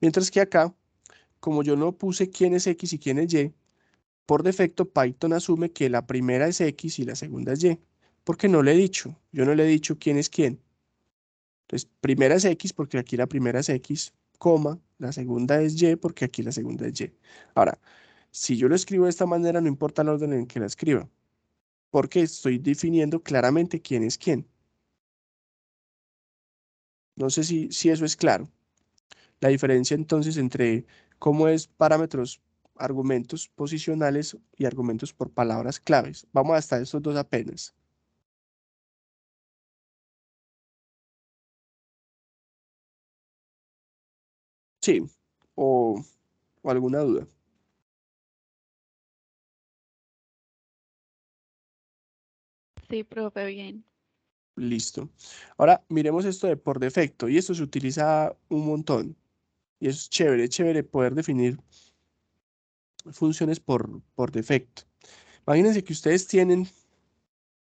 Mientras que acá, como yo no puse quién es X y quién es Y, por defecto Python asume que la primera es X y la segunda es Y, porque no le he dicho, yo no le he dicho quién es quién. Entonces, primera es X porque aquí la primera es X, coma, la segunda es Y porque aquí la segunda es Y. Ahora, si yo lo escribo de esta manera, no importa el orden en que la escriba, porque estoy definiendo claramente quién es quién. No sé si eso es claro. La diferencia entonces entre cómo es parámetros, argumentos posicionales y argumentos por palabras claves. Vamos hasta estos dos apenas. Sí, o alguna duda. Sí, profe, bien. Listo. Ahora miremos esto de por defecto y esto se utiliza un montón. Y es chévere poder definir funciones por defecto. Imagínense que ustedes tienen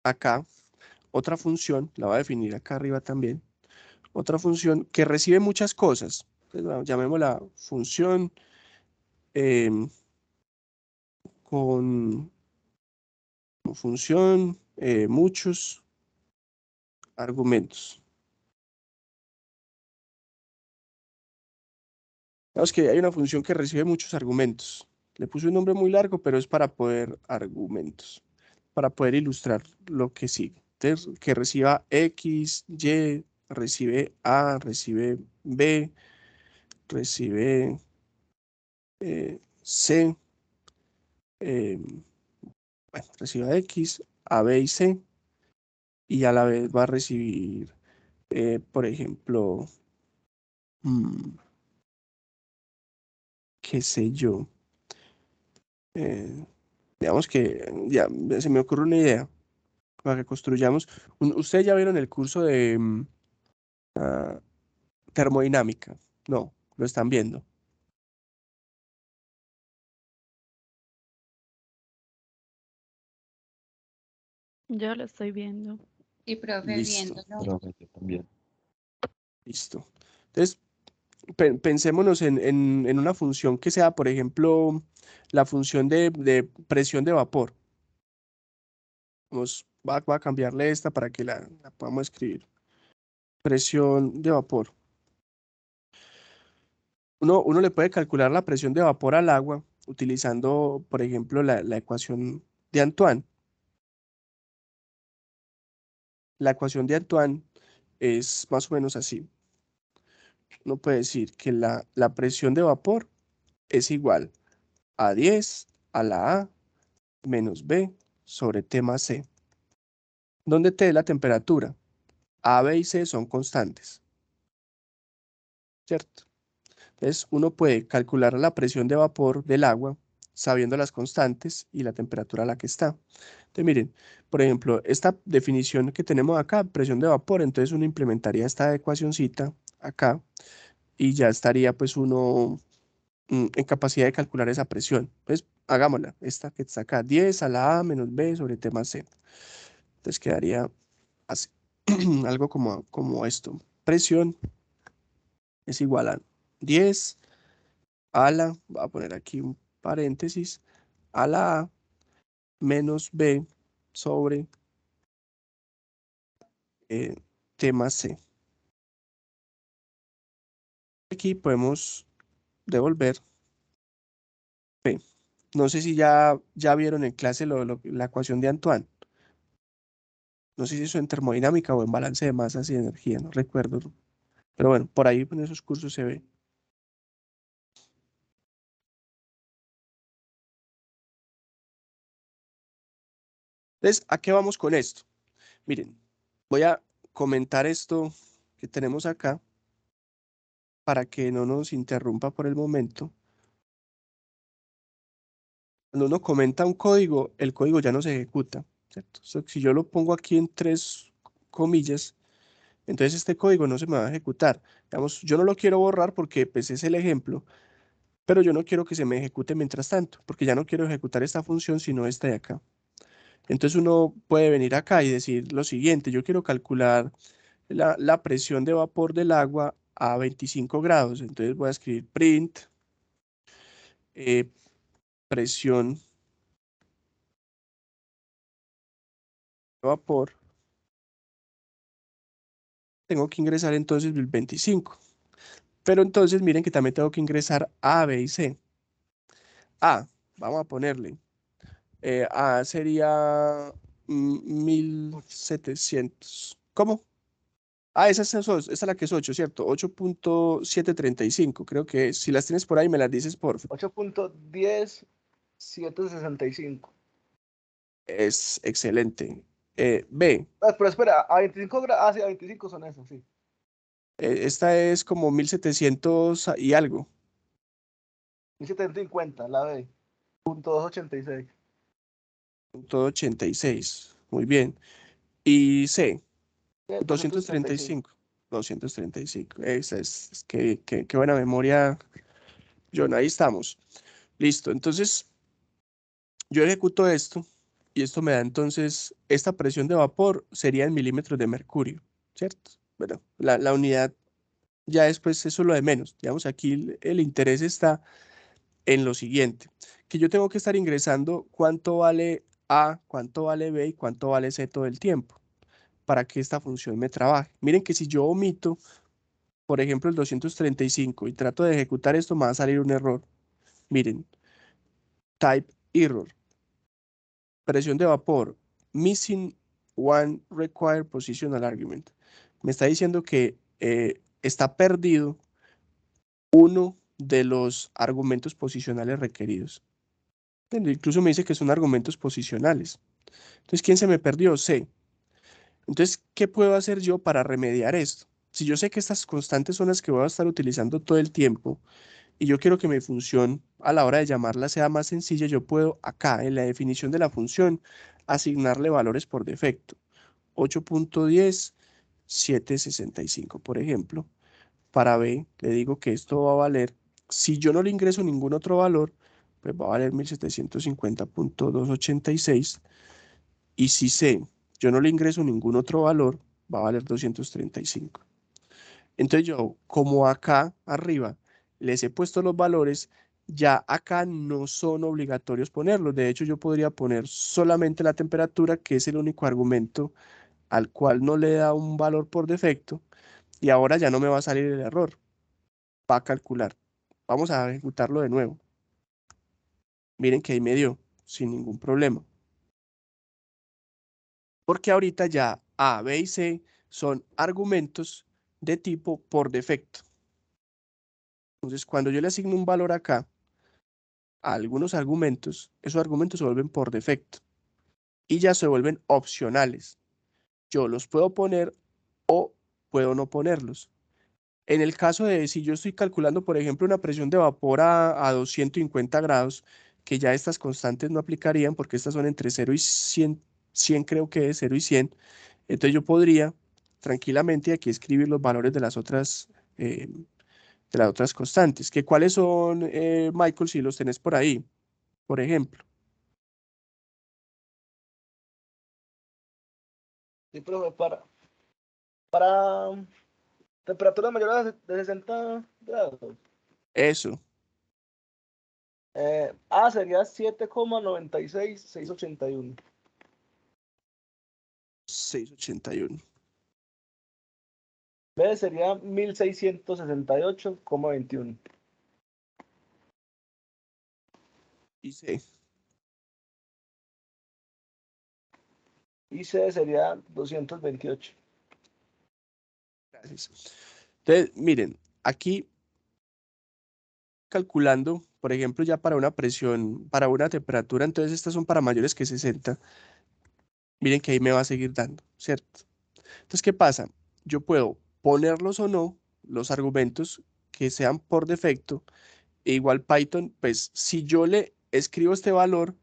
acá otra función, la voy a definir acá arriba también, otra función que recibe muchas cosas. Entonces, bueno, llamémosla función em, con función muchos argumentos. Vamos que hay una función que recibe muchos argumentos. Le puse un nombre muy largo, pero es para poder argumentos, para poder ilustrar lo que sigue. Entonces, que reciba X, Y, recibe A, recibe B, recibe C, bueno, reciba X, A, B y C, y a la vez va a recibir, por ejemplo, mm, qué sé yo, eh, digamos que ya se me ocurre una idea para que construyamos. Ustedes ya vieron el curso de ah, termodinámica, no, lo están viendo. Yo lo estoy viendo. Sí, profe, Listo, viéndolo. Pero yo también. listo. Entonces, pensémonos en una función que sea, por ejemplo, la función de presión de vapor. Va a cambiarle esta para que la podamos escribir. Presión de vapor. Uno le puede calcular la presión de vapor al agua utilizando, por ejemplo, la ecuación de Antoine. La ecuación de Antoine es más o menos así. Uno puede decir que la presión de vapor es igual a 10 a la A menos B sobre T más C, donde T es la temperatura. A, B y C son constantes, ¿cierto? Entonces, uno puede calcular la presión de vapor del agua sabiendo las constantes y la temperatura a la que está. Entonces, miren, por ejemplo, esta definición que tenemos acá, presión de vapor, entonces uno implementaría esta ecuacioncita acá y ya estaría pues uno en capacidad de calcular esa presión. Entonces, hagámosla, esta que está acá, 10 a la A menos B sobre T más C. Entonces quedaría así, algo como esto. Presión es igual a 10 a la, voy a poner aquí un paréntesis, a la A menos B sobre T más C. Aquí podemos devolver P. No sé si ya vieron en clase la ecuación de Antoine. No sé si eso en termodinámica o en balance de masas y energía, no recuerdo. Pero bueno, por ahí en esos cursos se ve. Entonces, ¿a qué vamos con esto? Miren, voy a comentar esto que tenemos acá para que no nos interrumpa por el momento. Cuando uno comenta un código, el código ya no se ejecuta, ¿cierto? Si yo lo pongo aquí en 3 comillas, entonces este código no se me va a ejecutar. Digamos, yo no lo quiero borrar porque pues, es el ejemplo, pero yo no quiero que se me ejecute mientras tanto, porque ya no quiero ejecutar esta función, sino esta de acá. Entonces uno puede venir acá y decir lo siguiente, yo quiero calcular la presión de vapor del agua a 25 grados. Entonces voy a escribir print presión de vapor. Tengo que ingresar entonces el 25. Pero entonces miren que también tengo que ingresar A, B y C. A, vamos a ponerle. A sería 1700. ¿Cómo? Ah, esa es la que es 8, ¿cierto? 8.735, creo que es. Si las tienes por ahí, me las dices por favor. 8.10765. Es excelente. B, Pero espera, a 25 grados. Ah, sí, a 25 son esas, sí. esta es como 1700 y algo. 1750, la B. .286. 86. Muy bien. Y C, 235. 235. 235. Esa es qué buena memoria, John. Ahí estamos. Listo. Entonces, yo ejecuto esto y esto me da entonces, esta presión de vapor sería en milímetros de mercurio, ¿cierto? Bueno, la unidad ya después eso es lo de menos. Digamos, aquí el interés está en lo siguiente, que yo tengo que estar ingresando cuánto vale A, cuánto vale B y cuánto vale C todo el tiempo para que esta función me trabaje. Miren que si yo omito, por ejemplo, el 235 y trato de ejecutar esto, me va a salir un error. Miren, type error, presión de vapor, missing one required positional argument. Me está diciendo que está perdido uno de los argumentos posicionales requeridos. Incluso me dice que son argumentos posicionales. Entonces, ¿quién se me perdió? C. Entonces, ¿qué puedo hacer yo para remediar esto? Si yo sé que estas constantes son las que voy a estar utilizando todo el tiempo y yo quiero que mi función a la hora de llamarla sea más sencilla, yo puedo acá en la definición de la función asignarle valores por defecto. 8.10, 765, por ejemplo. Para B, le digo que esto va a valer, si yo no le ingreso ningún otro valor, pues va a valer 1750.286. Y si C, yo no le ingreso ningún otro valor, va a valer 235. Entonces yo, como acá arriba les he puesto los valores, ya acá no son obligatorios ponerlos. De hecho, yo podría poner solamente la temperatura, que es el único argumento al cual no le da un valor por defecto, y ahora ya no me va a salir el error. Va a calcular. Vamos a ejecutarlo de nuevo. Miren que ahí me dio, sin ningún problema. Porque ahorita ya A, B y C son argumentos de tipo por defecto. Entonces, cuando yo le asigno un valor acá a algunos argumentos, esos argumentos se vuelven por defecto y ya se vuelven opcionales. Yo los puedo poner o puedo no ponerlos. En el caso de si yo estoy calculando, por ejemplo, una presión de vapor a 250 grados, que ya estas constantes no aplicarían porque estas son entre 0 y 100, 100 creo que es 0 y 100. Entonces yo podría tranquilamente aquí escribir los valores de las otras constantes. ¿Que cuáles son, Michael, si los tenés por ahí? Por ejemplo. Sí, profe, para temperaturas mayores de 60 grados. Eso. A sería 7,96681. 681. B sería 1668,21. Y C. Y C sería 228. Gracias. Entonces, miren, aquí calculando, por ejemplo, ya para una presión, para una temperatura, entonces estas son para mayores que 60. Miren que ahí me va a seguir dando, ¿cierto? Entonces, ¿qué pasa? Yo puedo ponerlos o no, los argumentos que sean por defecto, e igual Python, pues si yo le escribo este valor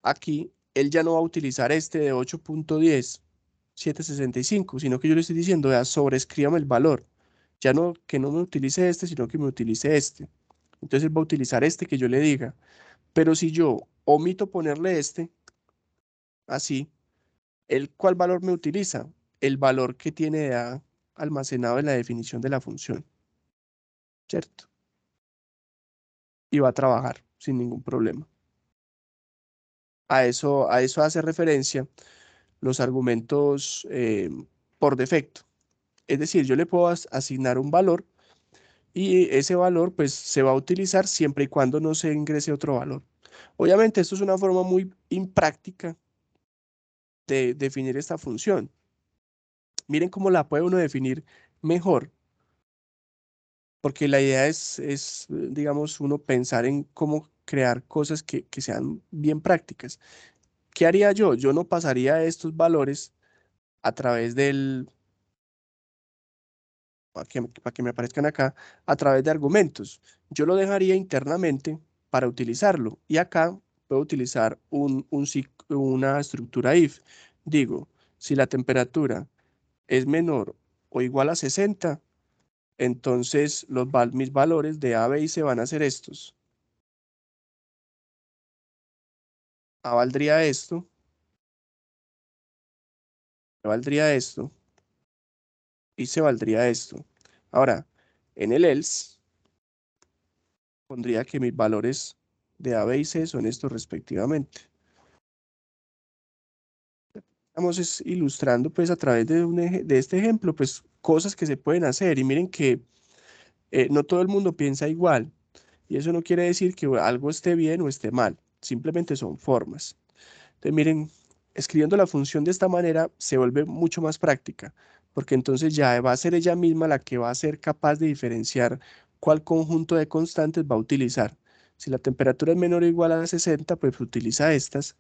aquí, él ya no va a utilizar este de 8.10, 765, sino que yo le estoy diciendo, vea, sobreescríbame el valor. Ya no, que no me utilice este, sino que me utilice este. Entonces él va a utilizar este que yo le diga. Pero si yo omito ponerle este, así, ¿el cuál valor me utiliza? El valor que tiene ya almacenado en la definición de la función, ¿cierto? Y va a trabajar sin ningún problema. A eso hace referencia los argumentos por defecto. Es decir, yo le puedo asignar un valor y ese valor pues se va a utilizar siempre y cuando no se ingrese otro valor. Obviamente esto es una forma muy impráctica de definir esta función. Miren cómo la puede uno definir mejor, porque la idea es, digamos, uno pensar en cómo crear cosas que sean bien prácticas. ¿Qué haría yo? Yo no pasaría estos valores a través para que me aparezcan acá, a través de argumentos. Yo lo dejaría internamente para utilizarlo. Y acá puedo utilizar una estructura if. Digo, si la temperatura es menor o igual a 60, entonces mis valores de A, B y C van a ser estos. A valdría esto, B valdría esto y C valdría esto. Ahora, en el else, pondría que mis valores de A, B y C son estos respectivamente. Estamos ilustrando pues a través de este ejemplo pues cosas que se pueden hacer y miren que no todo el mundo piensa igual y eso no quiere decir que algo esté bien o esté mal, simplemente son formas. Entonces miren, escribiendo la función de esta manera se vuelve mucho más práctica porque entonces ya va a ser ella misma la que va a ser capaz de diferenciar cuál conjunto de constantes va a utilizar. Si la temperatura es menor o igual a 60, pues utiliza estas.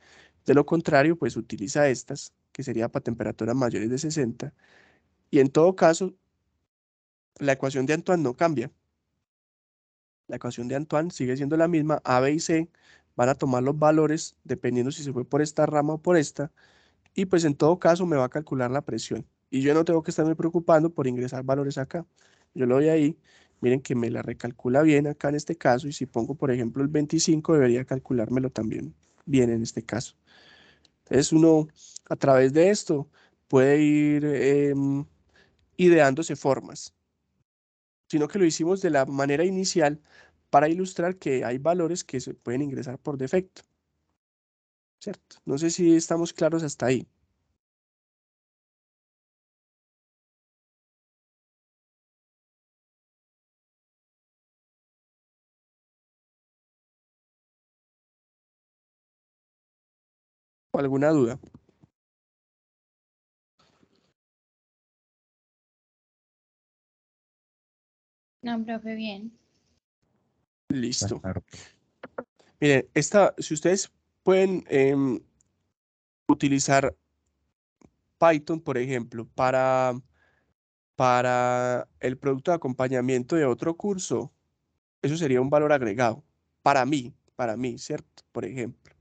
De lo contrario, pues utiliza estas, que sería para temperaturas mayores de 60. Y en todo caso, la ecuación de Antoine no cambia. La ecuación de Antoine sigue siendo la misma. A, B y C van a tomar los valores dependiendo si se fue por esta rama o por esta. Y pues en todo caso me va a calcular la presión. Y yo no tengo que estarme preocupando por ingresar valores acá. Yo lo doy ahí. Miren que me la recalcula bien acá en este caso. Y si pongo, por ejemplo, el 25, debería calculármelo también bien en este caso. Entonces uno a través de esto puede ir ideándose formas, sino que lo hicimos de la manera inicial para ilustrar que hay valores que se pueden ingresar por defecto, ¿cierto? No sé si estamos claros hasta ahí. ¿O alguna duda? No, profe, bien. Listo. Claro. Miren, si ustedes pueden utilizar Python, por ejemplo, para el producto de acompañamiento de otro curso, eso sería un valor agregado para mí. para mí, ¿cierto? Por ejemplo,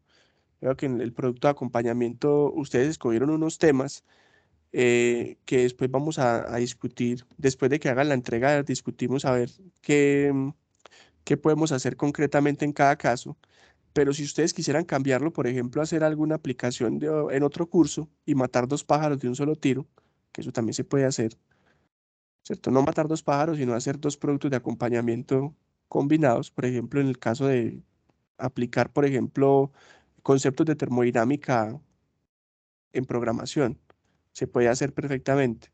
veo que en el producto de acompañamiento ustedes escogieron unos temas que después vamos a discutir. Después de que hagan la entrega, discutimos a ver qué podemos hacer concretamente en cada caso. Pero si ustedes quisieran cambiarlo, por ejemplo, hacer alguna aplicación en otro curso y matar dos pájaros de un solo tiro, que eso también se puede hacer, ¿cierto? No matar dos pájaros, sino hacer dos productos de acompañamiento combinados, por ejemplo, en el caso de aplicar, por ejemplo, conceptos de termodinámica en programación, se puede hacer perfectamente.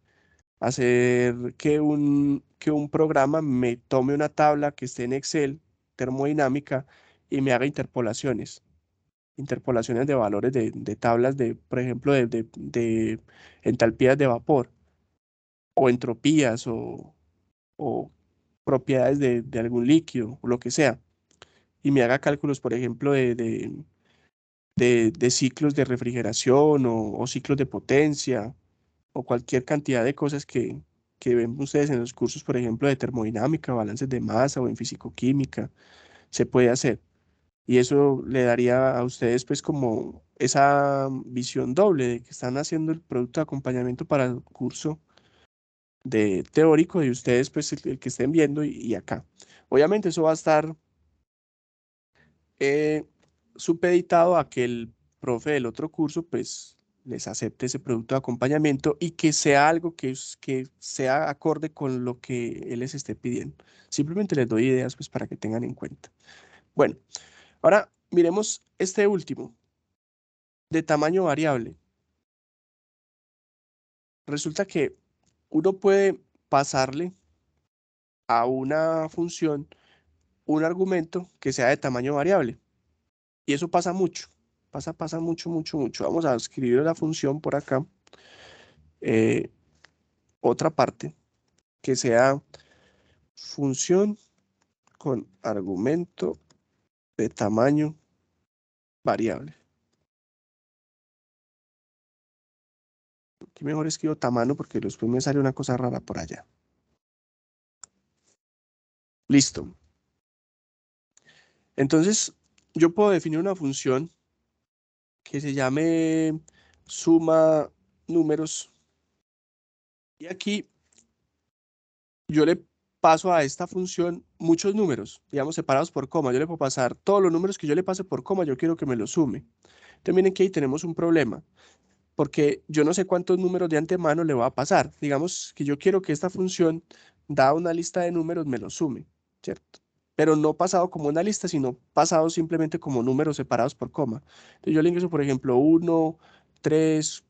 Hacer que un programa me tome una tabla que esté en Excel, termodinámica, y me haga interpolaciones de valores de tablas de, por ejemplo, de entalpías de vapor, o entropías, o propiedades de algún líquido, o lo que sea, y me haga cálculos, por ejemplo, de ciclos de refrigeración o ciclos de potencia, o cualquier cantidad de cosas que ven ustedes en los cursos, por ejemplo, de termodinámica, balances de masa o en fisicoquímica, se puede hacer. Y eso le daría a ustedes pues como esa visión doble de que están haciendo el producto de acompañamiento para el curso de teórico de ustedes pues el que estén viendo y acá. Obviamente eso va a estar eh, supeditado a que el profe del otro curso pues les acepte ese producto de acompañamiento y que sea algo que sea acorde con lo que él les esté pidiendo. Simplemente les doy ideas pues para que tengan en cuenta. Bueno, ahora miremos este último, de tamaño variable. Resulta que uno puede pasarle a una función un argumento que sea de tamaño variable. Y eso pasa mucho. Pasa mucho, mucho, mucho. Vamos a escribir la función por acá. Otra parte que sea función con argumento de tamaño variable. Aquí mejor escribo tamaño porque después me sale una cosa rara por allá. Listo. Entonces, yo puedo definir una función que se llame suma números. Y aquí yo le paso a esta función muchos números, digamos, separados por coma. Yo le puedo pasar todos los números que yo le pase por coma, yo quiero que me los sume. Entonces miren que ahí tenemos un problema, porque yo no sé cuántos números de antemano le va a pasar. Digamos que yo quiero que esta función, dada una lista de números, me los sume, ¿cierto? Pero no pasado como una lista, sino pasado simplemente como números separados por coma. Entonces yo le ingreso, por ejemplo, 1, 3,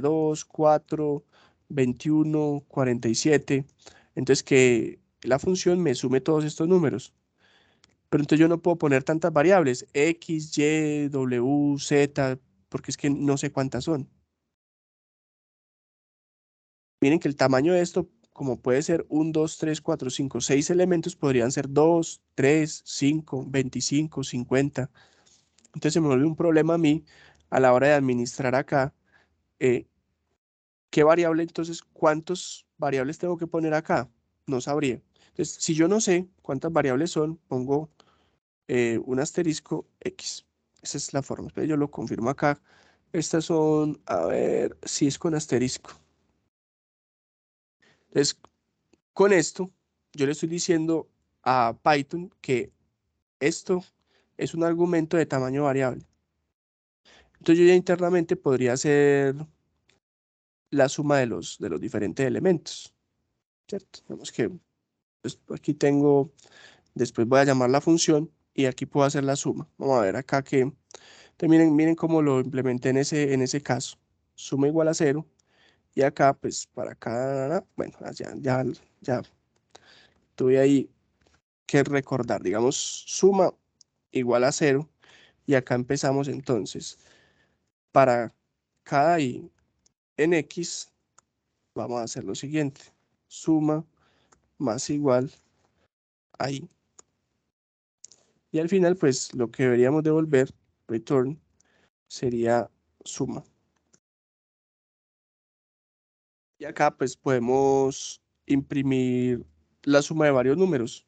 2, 4, 21, 47. Entonces que la función me sume todos estos números. Pero entonces yo no puedo poner tantas variables, X, Y, W, Z, porque es que no sé cuántas son. Miren que el tamaño de esto, como puede ser 1, 2, 3, 4, 5, 6 elementos, podrían ser 2, 3, 5, 25, 50. Entonces se me vuelve un problema a mí a la hora de administrar acá. ¿Qué variable entonces? ¿Cuántas variables tengo que poner acá? No sabría. Entonces, si yo no sé cuántas variables son, pongo un asterisco X. Esa es la forma. Pero yo lo confirmo acá. Estas son, a ver, si es con asterisco. Entonces, con esto, yo le estoy diciendo a Python que esto es un argumento de tamaño variable. Entonces, yo ya internamente podría hacer la suma de los diferentes elementos, ¿cierto? Vemos que pues, aquí tengo, después voy a llamar la función y aquí puedo hacer la suma. Vamos a ver acá que, entonces miren cómo lo implementé en ese caso. Suma igual a 0 y acá, pues para acá, bueno, ya tuve ahí que recordar, digamos, suma igual a 0 y acá empezamos entonces. Para cada i en x, vamos a hacer lo siguiente. Suma más igual a i. Y al final, pues lo que deberíamos devolver, return, sería suma. Y acá pues podemos imprimir la suma de varios números.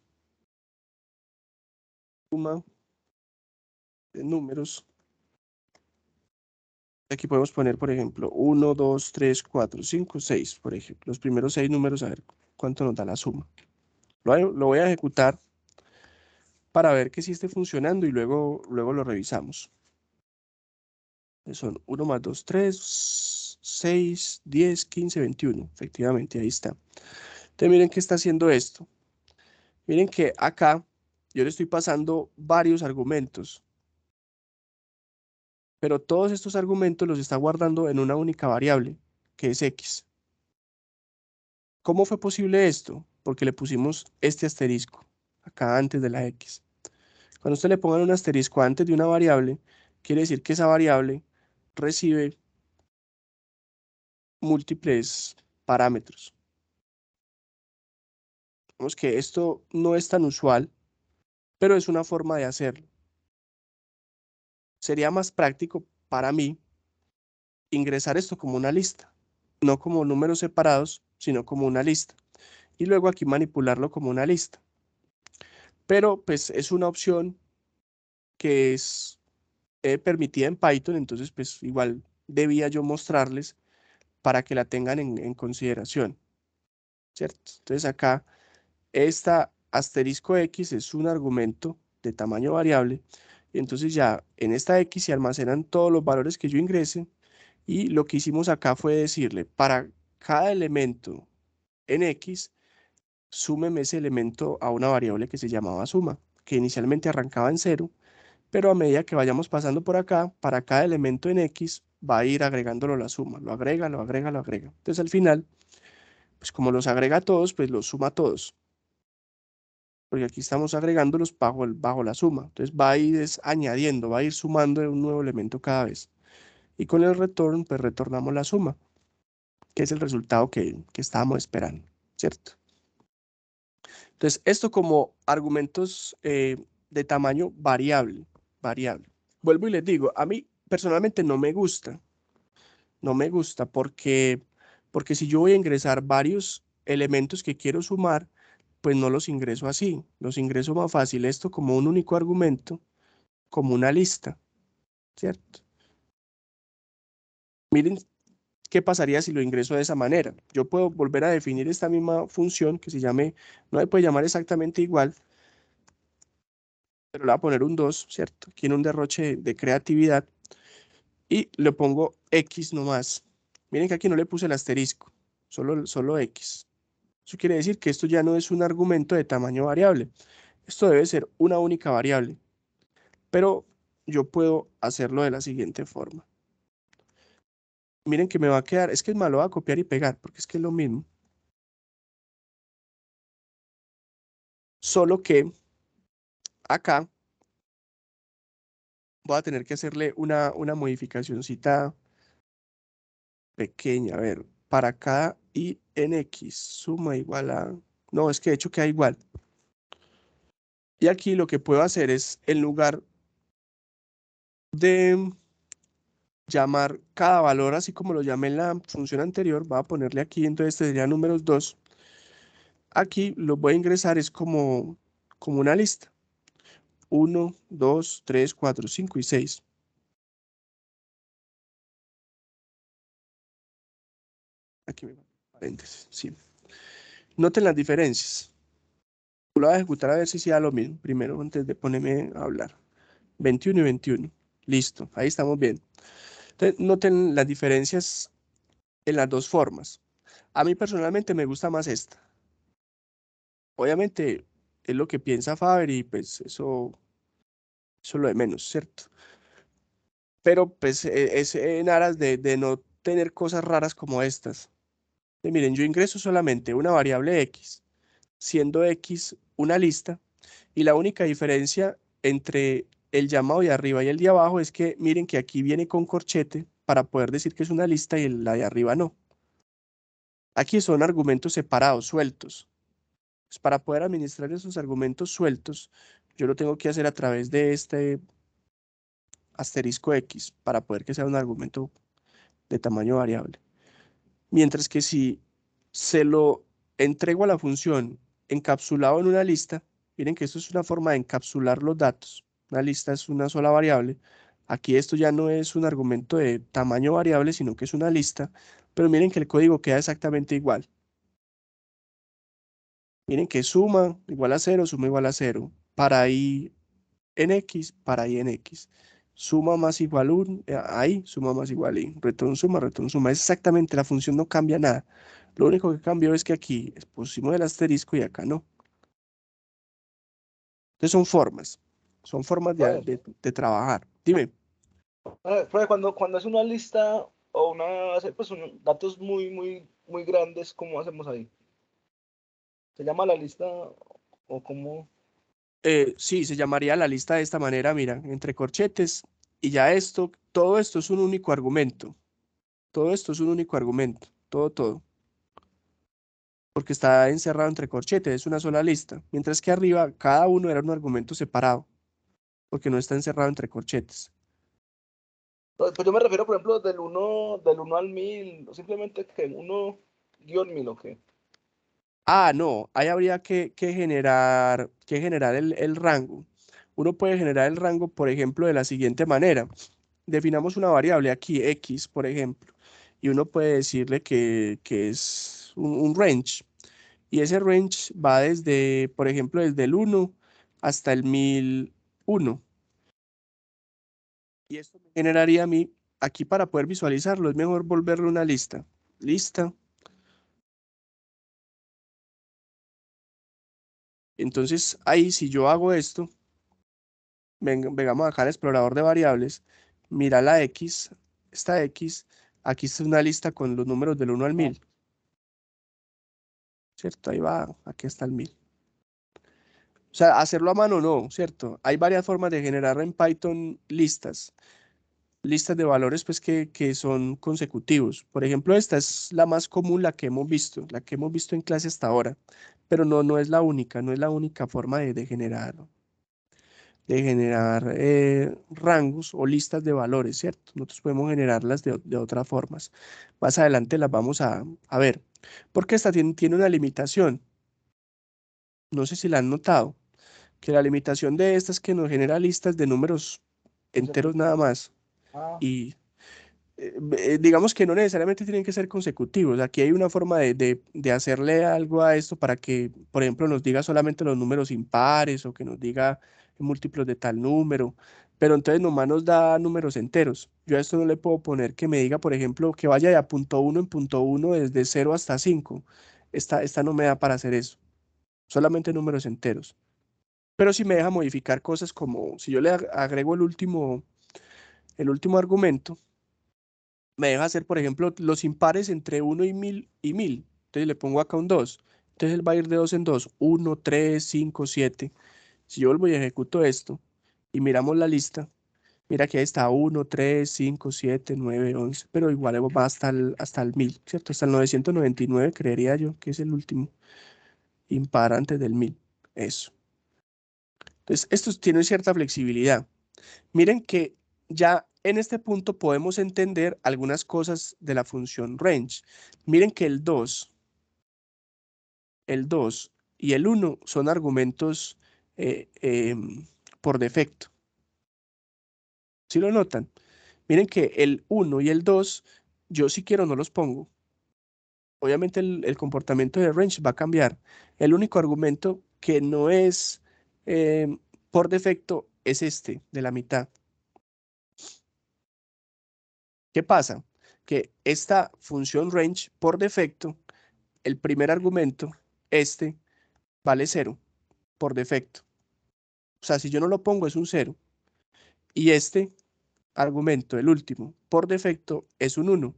Suma de números. Aquí podemos poner, por ejemplo, 1, 2, 3, 4, 5, 6, por ejemplo. Los primeros 6 números, a ver cuánto nos da la suma. Lo voy a ejecutar para ver que sí esté funcionando y luego lo revisamos. Son 1 más 2, 3, 6, 10, 15, 21. Efectivamente, ahí está. Entonces miren qué está haciendo esto. Miren que acá yo le estoy pasando varios argumentos, pero todos estos argumentos los está guardando en una única variable, que es x. ¿Cómo fue posible esto? Porque le pusimos este asterisco acá antes de la x. Cuando usted le pongan un asterisco antes de una variable, quiere decir que esa variable recibe múltiples parámetros. Vemos que esto no es tan usual, pero es una forma de hacerlo. Sería más práctico para mí ingresar esto como una lista, no como números separados, sino como una lista. Y luego aquí manipularlo como una lista. Pero pues es una opción que es permitida en Python, entonces pues igual debía yo mostrarles para que la tengan en consideración, ¿cierto? Entonces acá esta asterisco x es un argumento de tamaño variable, y entonces ya en esta x se almacenan todos los valores que yo ingrese, y lo que hicimos acá fue decirle, para cada elemento en x, súmeme ese elemento a una variable que se llamaba suma, que inicialmente arrancaba en 0, pero a medida que vayamos pasando por acá, para cada elemento en x, va a ir agregándolo la suma, lo agrega, lo agrega, lo agrega. Entonces al final, pues como los agrega a todos, pues los suma a todos, porque aquí estamos agregándolos bajo la suma. Entonces va a ir añadiendo, va a ir sumando un nuevo elemento cada vez. Y con el return, pues retornamos la suma, que es el resultado que estábamos esperando, ¿cierto? Entonces, esto como argumentos de tamaño variable. Vuelvo y les digo, a mí personalmente no me gusta porque si yo voy a ingresar varios elementos que quiero sumar, pues no los ingreso así, los ingreso más fácil esto como un único argumento, como una lista, ¿cierto? Miren qué pasaría si lo ingreso de esa manera. Yo puedo volver a definir esta misma función que se llame, no se puede llamar exactamente igual, pero le voy a poner un 2, ¿cierto? Aquí en un derroche de creatividad, y le pongo x nomás. Miren que aquí no le puse el asterisco, solo x. Eso quiere decir que esto ya no es un argumento de tamaño variable. Esto debe ser una única variable. Pero yo puedo hacerlo de la siguiente forma. Miren que me va a quedar, es que es malo, voy a copiar y pegar, porque es que es lo mismo. Solo que acá voy a tener que hacerle una modificacióncita pequeña. A ver, para cada i en x, suma igual a... No, es que de hecho queda igual. Y aquí lo que puedo hacer es, en lugar de llamar cada valor así como lo llamé en la función anterior, voy a ponerle aquí, entonces este sería números 2. Aquí lo voy a ingresar es como una lista. 1, 2, 3, 4, 5 y 6. Aquí me paréntesis, sí. Noten las diferencias. Lo voy a ejecutar a ver si sea lo mismo. Primero, antes de ponerme a hablar. 21 y 21. Listo, ahí estamos bien. Entonces, noten las diferencias en las dos formas. A mí personalmente me gusta más esta. Obviamente es lo que piensa Faber y pues eso es lo de menos, ¿cierto? Pero pues es en aras de no tener cosas raras como estas. Miren, yo ingreso solamente una variable x, siendo x una lista, y la única diferencia entre el llamado de arriba y el de abajo es que miren que aquí viene con corchete para poder decir que es una lista y la de arriba no. Aquí son argumentos separados, sueltos. Pues para poder administrar esos argumentos sueltos, yo lo tengo que hacer a través de este asterisco x para poder que sea un argumento de tamaño variable. Mientras que si se lo entrego a la función encapsulado en una lista, miren que esto es una forma de encapsular los datos. una lista es una sola variable. Aquí esto ya no es un argumento de tamaño variable, sino que es una lista, pero miren que el código queda exactamente igual. Miren que suma igual a 0, suma igual a 0. Para i en x, para i en x. Suma más igual 1, ahí, suma más igual y. Return suma, return suma. Es exactamente, la función no cambia nada. Lo único que cambió es que aquí pusimos el asterisco y acá no. Entonces son formas Bueno, de trabajar. Dime. Profe, cuando es una lista o pues datos muy grandes, ¿cómo hacemos ahí? ¿Se llama la lista o cómo? Sí, se llamaría la lista de esta manera, mira, entre corchetes, y ya esto, todo esto es un único argumento. Todo esto es un único argumento, todo. Porque está encerrado entre corchetes, es una sola lista. Mientras que arriba, cada uno era un argumento separado, porque no está encerrado entre corchetes. Pues yo me refiero, por ejemplo, del uno al 1000, o simplemente que 1-1000 o qué. Ah, no, ahí habría que generar el rango. Uno puede generar el rango, por ejemplo, de la siguiente manera. Definamos una variable aquí, x, por ejemplo, y uno puede decirle que es un range. Y ese range va desde, por ejemplo, desde el 1 hasta el 1001. Y esto me generaría a mí, aquí para poder visualizarlo, es mejor volverle una lista. Lista. Entonces, ahí si yo hago esto, vengamos acá al explorador de variables, mira la X, esta X, aquí está una lista con los números del 1 al 1000, ¿cierto? Ahí va, aquí está el 1000. O sea, hacerlo a mano no, ¿cierto? Hay varias formas de generar en Python listas de valores pues que son consecutivos. Por ejemplo, esta es la más común, la que hemos visto en clase hasta ahora, pero no es la única, no es la única forma de generar rangos o listas de valores, ¿cierto? Nosotros podemos generarlas de otras formas. Más adelante las vamos a ver. Porque esta tiene una limitación. No sé si la han notado, que la limitación de esta es que nos genera listas de números enteros nada más. Ah, Y digamos que no necesariamente tienen que ser consecutivos. Aquí hay una forma de hacerle algo a esto para que, por ejemplo, nos diga solamente los números impares o que nos diga múltiplos de tal número, pero entonces nomás nos da números enteros. Yo a esto no le puedo poner que me diga, por ejemplo, que vaya de a punto 1 en punto 1 desde 0 hasta 5. Esta no me da para hacer eso, solamente números enteros. Pero sí me deja modificar cosas como si yo le agrego el último argumento, me deja hacer, por ejemplo, los impares entre 1 y 1000 y 1000. Entonces le pongo acá un 2. Entonces él va a ir de 2 en 2. 1, 3, 5, 7. Si yo vuelvo y ejecuto esto y miramos la lista, mira que ahí está 1, 3, 5, 7, 9, 11. Pero igual va hasta el 1000, ¿cierto? Hasta el 999 creería yo que es el último impar antes del 1000. Eso. Entonces, estos tienen cierta flexibilidad. Miren que ya en este punto podemos entender algunas cosas de la función range. Miren que el 2 y el 1 son argumentos por defecto. ¿Sí lo notan? Miren que el 1 y el 2, yo si quiero no los pongo. Obviamente el comportamiento de range va a cambiar. El único argumento que no es por defecto es este, de la mitad. ¿Qué pasa? Que esta función range, por defecto, el primer argumento, este, vale 0, por defecto. O sea, si yo no lo pongo es un 0. Y este argumento, el último, por defecto, es un 1.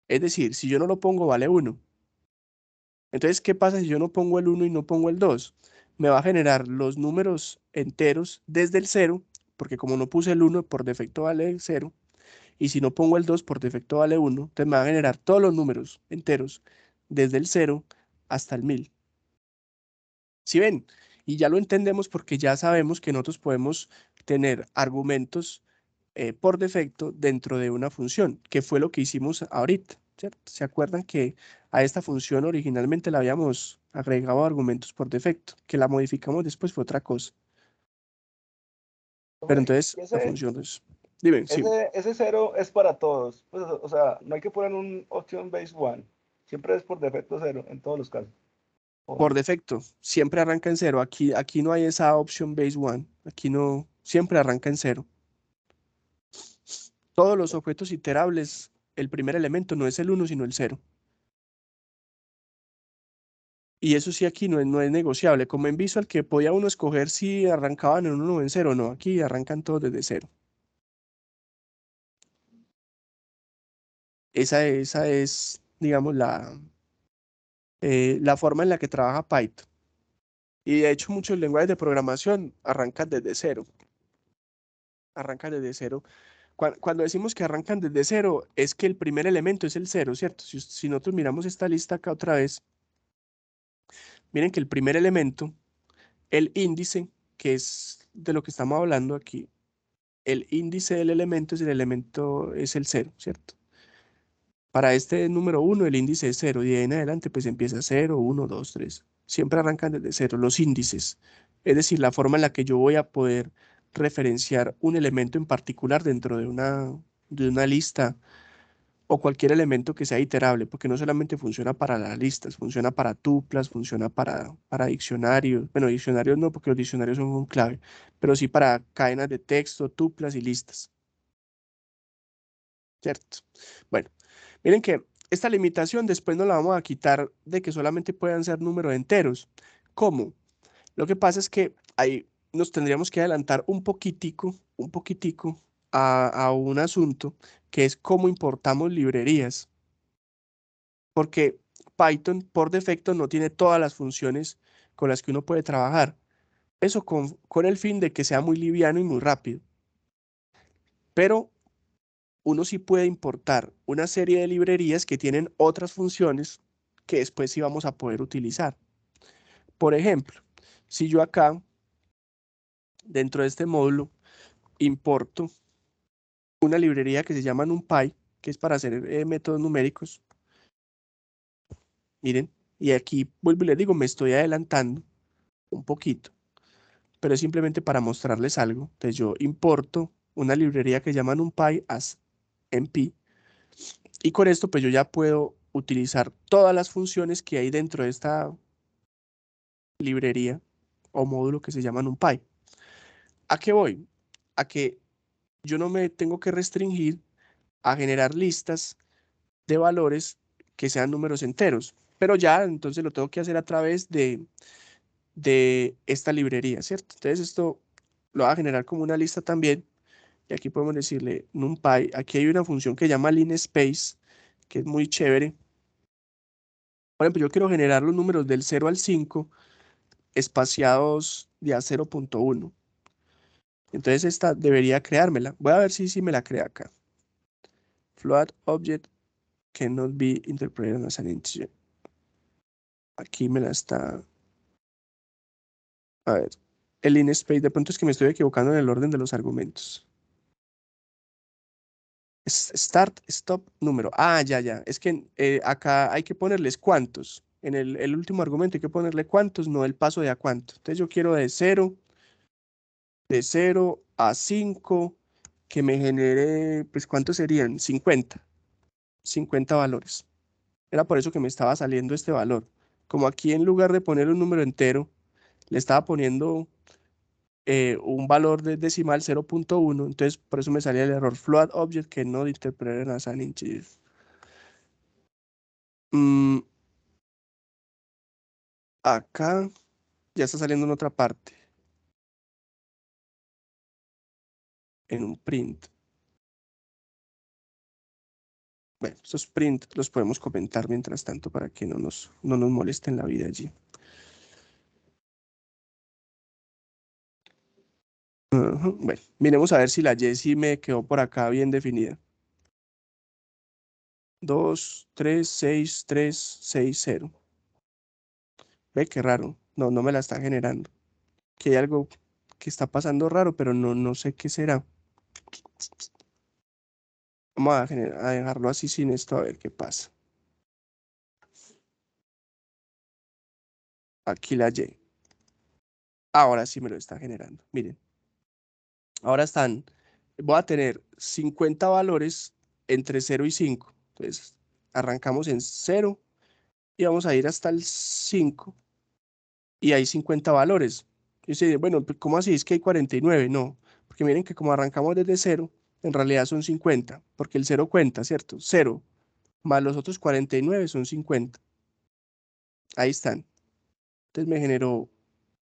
Es decir, si yo no lo pongo, vale 1. Entonces, ¿qué pasa si yo no pongo el 1 y no pongo el 2? Me va a generar los números enteros desde el 0, porque como no puse el 1, por defecto vale 0. Y si no pongo el 2, por defecto vale 1. Entonces me va a generar todos los números enteros desde el 0 hasta el 1000. ¿Sí ven? Y ya lo entendemos porque ya sabemos que nosotros podemos tener argumentos por defecto dentro de una función, que fue lo que hicimos ahorita, ¿cierto? ¿Se acuerdan que a esta función originalmente la habíamos agregado argumentos por defecto? Que la modificamos después fue otra cosa. Pero entonces Y la función es... Dime, sí. ese 0 es para todos. Pues, o sea, no hay que poner un option base 1. Siempre es por defecto 0 en todos los casos. Por defecto, siempre arranca en 0. Aquí no hay esa option base 1. Aquí no, siempre arranca en 0. Todos los objetos iterables, el primer elemento no es el 1, sino el 0. Y eso sí aquí no es negociable. Como en Visual, que podía uno escoger si arrancaban en 1 o en 0. No, aquí arrancan todos desde 0. Esa es, digamos, la forma en la que trabaja Python. Y de hecho muchos lenguajes de programación arrancan desde 0. Arrancan desde 0. Cuando decimos que arrancan desde 0, es que el primer elemento es el 0, ¿cierto? Si nosotros miramos esta lista acá otra vez, miren que el primer elemento, el índice, que es de lo que estamos hablando aquí, el índice del elemento es el 0, ¿cierto? Para este número 1 el índice es 0 y de ahí en adelante pues empieza 0, 1, 2, 3. Siempre arrancan desde 0 los índices. Es decir, la forma en la que yo voy a poder referenciar un elemento en particular dentro de una lista o cualquier elemento que sea iterable, porque no solamente funciona para las listas, funciona para tuplas, funciona para diccionarios. Bueno, diccionarios no, porque los diccionarios son un clave, pero sí para cadenas de texto, tuplas y listas. ¿Cierto? Bueno, miren que esta limitación después nos la vamos a quitar de que solamente puedan ser números enteros. ¿Cómo? Lo que pasa es que ahí nos tendríamos que adelantar un poquitico a un asunto que es cómo importamos librerías. Porque Python por defecto no tiene todas las funciones con las que uno puede trabajar. Eso con el fin de que sea muy liviano y muy rápido. Pero uno sí puede importar una serie de librerías que tienen otras funciones que después sí vamos a poder utilizar. Por ejemplo, si yo acá, dentro de este módulo, importo una librería que se llama NumPy, que es para hacer métodos numéricos. Miren, y aquí vuelvo y les digo, me estoy adelantando un poquito, pero es simplemente para mostrarles algo. Entonces yo importo una librería que se llama NumPy as NP, y con esto pues yo ya puedo utilizar todas las funciones que hay dentro de esta librería o módulo que se llama NumPy. ¿A qué voy? A que yo no me tengo que restringir a generar listas de valores que sean números enteros, pero ya entonces lo tengo que hacer a través de esta librería, ¿cierto? Entonces esto lo va a generar como una lista también, y aquí podemos decirle NumPy. Aquí hay una función que llama linspace, que es muy chévere. Por ejemplo, yo quiero generar los números del 0 al 5 espaciados de a 0.1. Entonces esta debería creármela. Voy a ver si me la crea acá. Float object cannot be interpreted as an integer. Aquí me la está... A ver, el linspace, de pronto es que me estoy equivocando en el orden de los argumentos. Start, stop, número. Ah, ya. Es que acá hay que ponerles cuántos. En el último argumento hay que ponerle cuántos, no el paso de a cuánto. Entonces yo quiero de 0 a 5, que me genere, pues, ¿cuántos serían? 50 valores. Era por eso que me estaba saliendo este valor. Como aquí en lugar de poner un número entero, le estaba poniendo un valor de decimal 0.1, entonces por eso me salía el error float object que no interpreted as an integer. Acá ya está saliendo en otra parte, en un print. Bueno, estos print los podemos comentar mientras tanto para que no nos molesten la vida allí. Bueno, miremos a ver si la Jessie me quedó por acá bien definida. 2, 3, 6, 3, 6, 0. Ve qué raro. No me la está generando. Que hay algo que está pasando raro, pero no sé qué será. Vamos a dejarlo así sin esto a ver qué pasa. Aquí la Y. Ahora sí me lo está generando. Miren. Ahora voy a tener 50 valores entre 0 y 5. Entonces, arrancamos en 0 y vamos a ir hasta el 5 y hay 50 valores. Y se dice, bueno, pues, ¿cómo así? Es que hay 49. No, porque miren que como arrancamos desde 0, en realidad son 50, porque el 0 cuenta, ¿cierto? 0 más los otros 49 son 50. Ahí están. Entonces me generó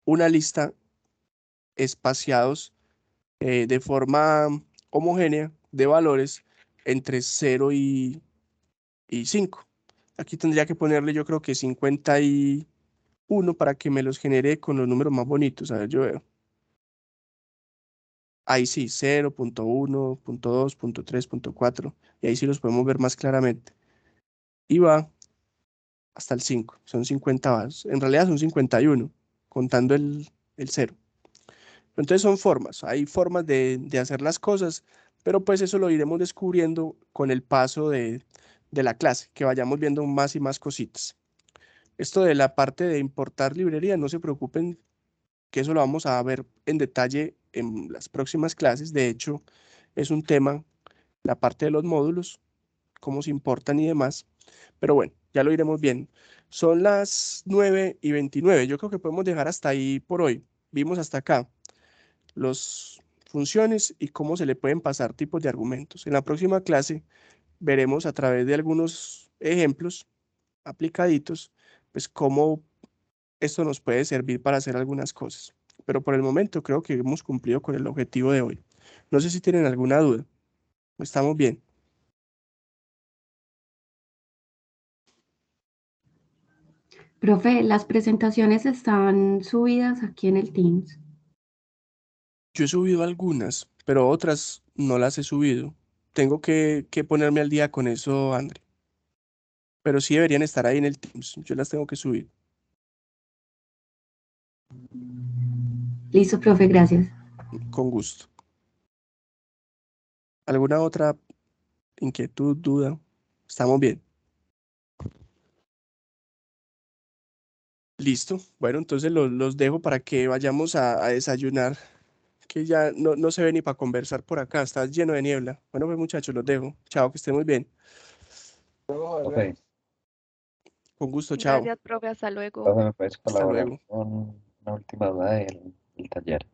una lista espaciados de forma homogénea de valores entre 0 y 5. Aquí tendría que ponerle yo creo que 51 para que me los genere con los números más bonitos. A ver, yo veo. Ahí sí, 0, punto 1, punto 2, punto 3, punto 4. Y ahí sí los podemos ver más claramente. Y va hasta el 5. Son 50 vasos. En realidad son 51, contando el 0. Entonces son formas. Hay formas de hacer las cosas, pero pues eso lo iremos descubriendo con el paso de la clase, que vayamos viendo más y más cositas. Esto de la parte de importar librería, no se preocupen, que eso lo vamos a ver en detalle en las próximas clases. De hecho, es un tema, la parte de los módulos, cómo se importan y demás. Pero bueno, ya lo iremos viendo. Son las 9:29. Yo creo que podemos dejar hasta ahí por hoy. Vimos hasta acá las funciones y cómo se le pueden pasar tipos de argumentos. En la próxima clase veremos a través de algunos ejemplos aplicaditos, pues cómo esto nos puede servir para hacer algunas cosas. Pero por el momento creo que hemos cumplido con el objetivo de hoy. No sé si tienen alguna duda. ¿Estamos bien? Profe, las presentaciones están subidas aquí en el Teams. Yo he subido algunas, pero otras no las he subido. Tengo que ponerme al día con eso, André. Pero sí deberían estar ahí en el Teams. Yo las tengo que subir. Listo, profe, gracias. Con gusto. ¿Alguna otra inquietud, duda? ¿Estamos bien? Listo. Bueno, entonces los dejo para que vayamos a desayunar, que ya no se ve ni para conversar por acá. Está lleno de niebla. Bueno, pues muchachos, los dejo. Chao, que estén muy bien. Luego, Ok, Con gusto, chao. Gracias, profe. Hasta luego. ¿me puedes Hasta colaborar luego. con una última duda del taller?